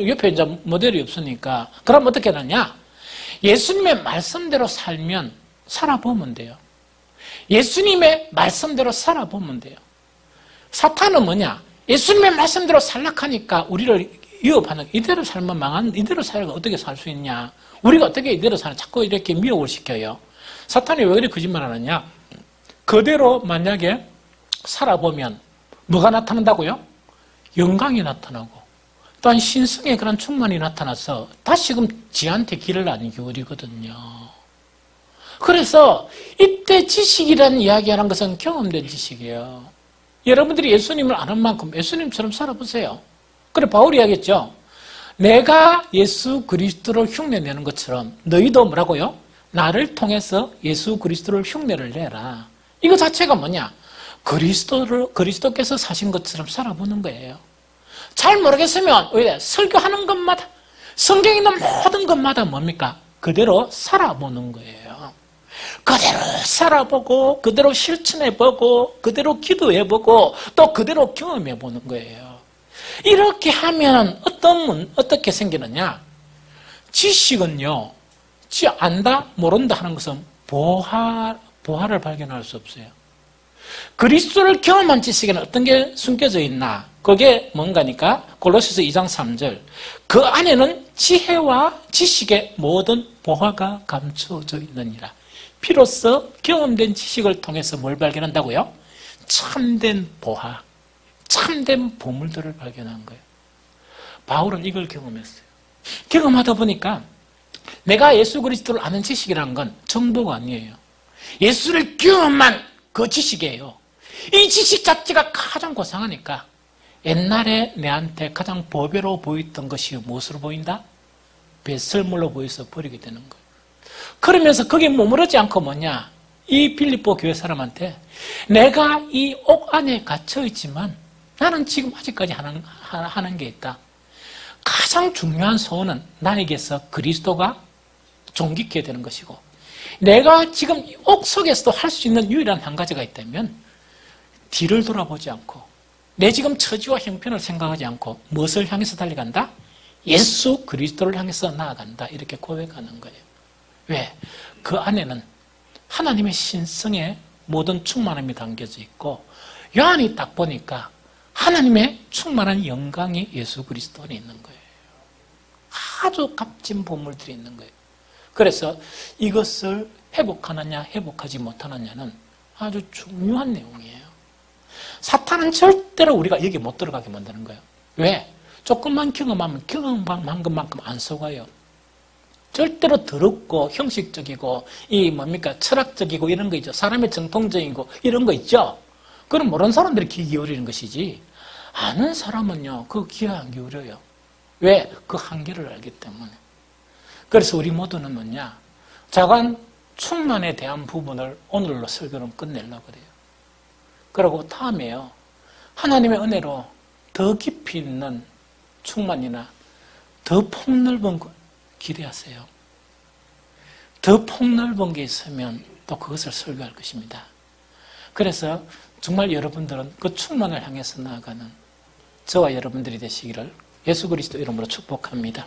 옆에 이제 모델이 없으니까. 그럼 어떻게 하느냐? 예수님의 말씀대로 살아보면 돼요. 예수님의 말씀대로 살아보면 돼요. 사탄은 뭐냐? 예수님의 말씀대로 살락하니까 우리를 위협하는, 이대로 살면 망한, 이대로 살면 어떻게 살 수 있냐? 우리가 어떻게 이대로 사는, 자꾸 이렇게 미혹을 시켜요. 사탄이 왜 그렇게 거짓말 하느냐? 그대로 만약에 살아보면 뭐가 나타난다고요? 영광이 나타나고, 또한 신성의 그런 충만이 나타나서 다시금 지한테 길을 안 기울이거든요. 그래서 이때 지식이라는 이야기하는 것은 경험된 지식이에요. 여러분들이 예수님을 아는 만큼 예수님처럼 살아보세요. 그래 바울이 이야기했죠. 내가 예수 그리스도를 흉내내는 것처럼 너희도 뭐라고요? 나를 통해서 예수 그리스도를 흉내를 내라. 이거 자체가 뭐냐? 그리스도께서 사신 것처럼 살아보는 거예요. 잘 모르겠으면 왜 설교하는 것마다, 성경에 있는 모든 것마다 뭡니까? 그대로 살아보는 거예요. 그대로 살아보고 그대로 실천해보고 그대로 기도해보고 또 그대로 경험해보는 거예요. 이렇게 하면 어떻게 생기느냐? 지식은요, 안다 모른다 하는 것은 보화를 발견할 수 없어요. 그리스도를 경험한 지식에는 어떤 게 숨겨져 있나? 그게 뭔가니까 골로새서 2장 3절, 그 안에는 지혜와 지식의 모든 보화가 감춰져 있느니라. 비로소 경험된 지식을 통해서 뭘 발견한다고요? 참된 보화, 참된 보물들을 발견한 거예요. 바울은 이걸 경험했어요. 경험하다 보니까 내가 예수 그리스도를 아는 지식이라는 건 정보가 아니에요. 예수를 경험한 그 지식이에요. 이 지식 자체가 가장 고상하니까 옛날에 내한테 가장 보배로 보였던 것이 무엇으로 보인다? 배설물로 보여서 버리게 되는 거예요. 그러면서 거기에 머무르지 않고 뭐냐? 이 빌립보 교회 사람한테 내가 이 옥 안에 갇혀 있지만 나는 지금 아직까지 하는 게 있다. 가장 중요한 소원은 나에게서 그리스도가 존귀케 되는 것이고, 내가 지금 옥 속에서도 할 수 있는 유일한 한 가지가 있다면 뒤를 돌아보지 않고 내 지금 처지와 형편을 생각하지 않고 무엇을 향해서 달려간다? 예수 그리스도를 향해서 나아간다. 이렇게 고백하는 거예요. 왜? 그 안에는 하나님의 신성의 모든 충만함이 담겨져 있고, 요 안에 딱 보니까 하나님의 충만한 영광이 예수 그리스도 안에 있는 거예요. 아주 값진 보물들이 있는 거예요. 그래서 이것을 회복하느냐 회복하지 못하느냐는 아주 중요한 내용이에요. 사탄은 절대로 우리가 여기 못 들어가게 만드는 거예요. 왜? 조금만 경험하면 경험한 것만큼 안 속아요. 절대로 더럽고 형식적이고 철학적이고 이런 거 있죠. 사람의 정통적이고 이런 거 있죠. 그럼 모르는 사람들이 귀 기울이는 것이지, 아는 사람은요 그 귀에 안 기울여요. 왜? 그 한계를 알기 때문에. 그래서 우리 모두는 뭐냐? 자관 충만에 대한 부분을 오늘로 설교는 끝내려고 그래요. 그리고 다음에요, 하나님의 은혜로 더 깊이 있는 충만이나 더 폭넓은 걸 기대하세요. 더 폭넓은 게 있으면 또 그것을 설교할 것입니다. 그래서 정말 여러분들은 그 충만을 향해서 나아가는 저와 여러분들이 되시기를 예수 그리스도 이름으로 축복합니다.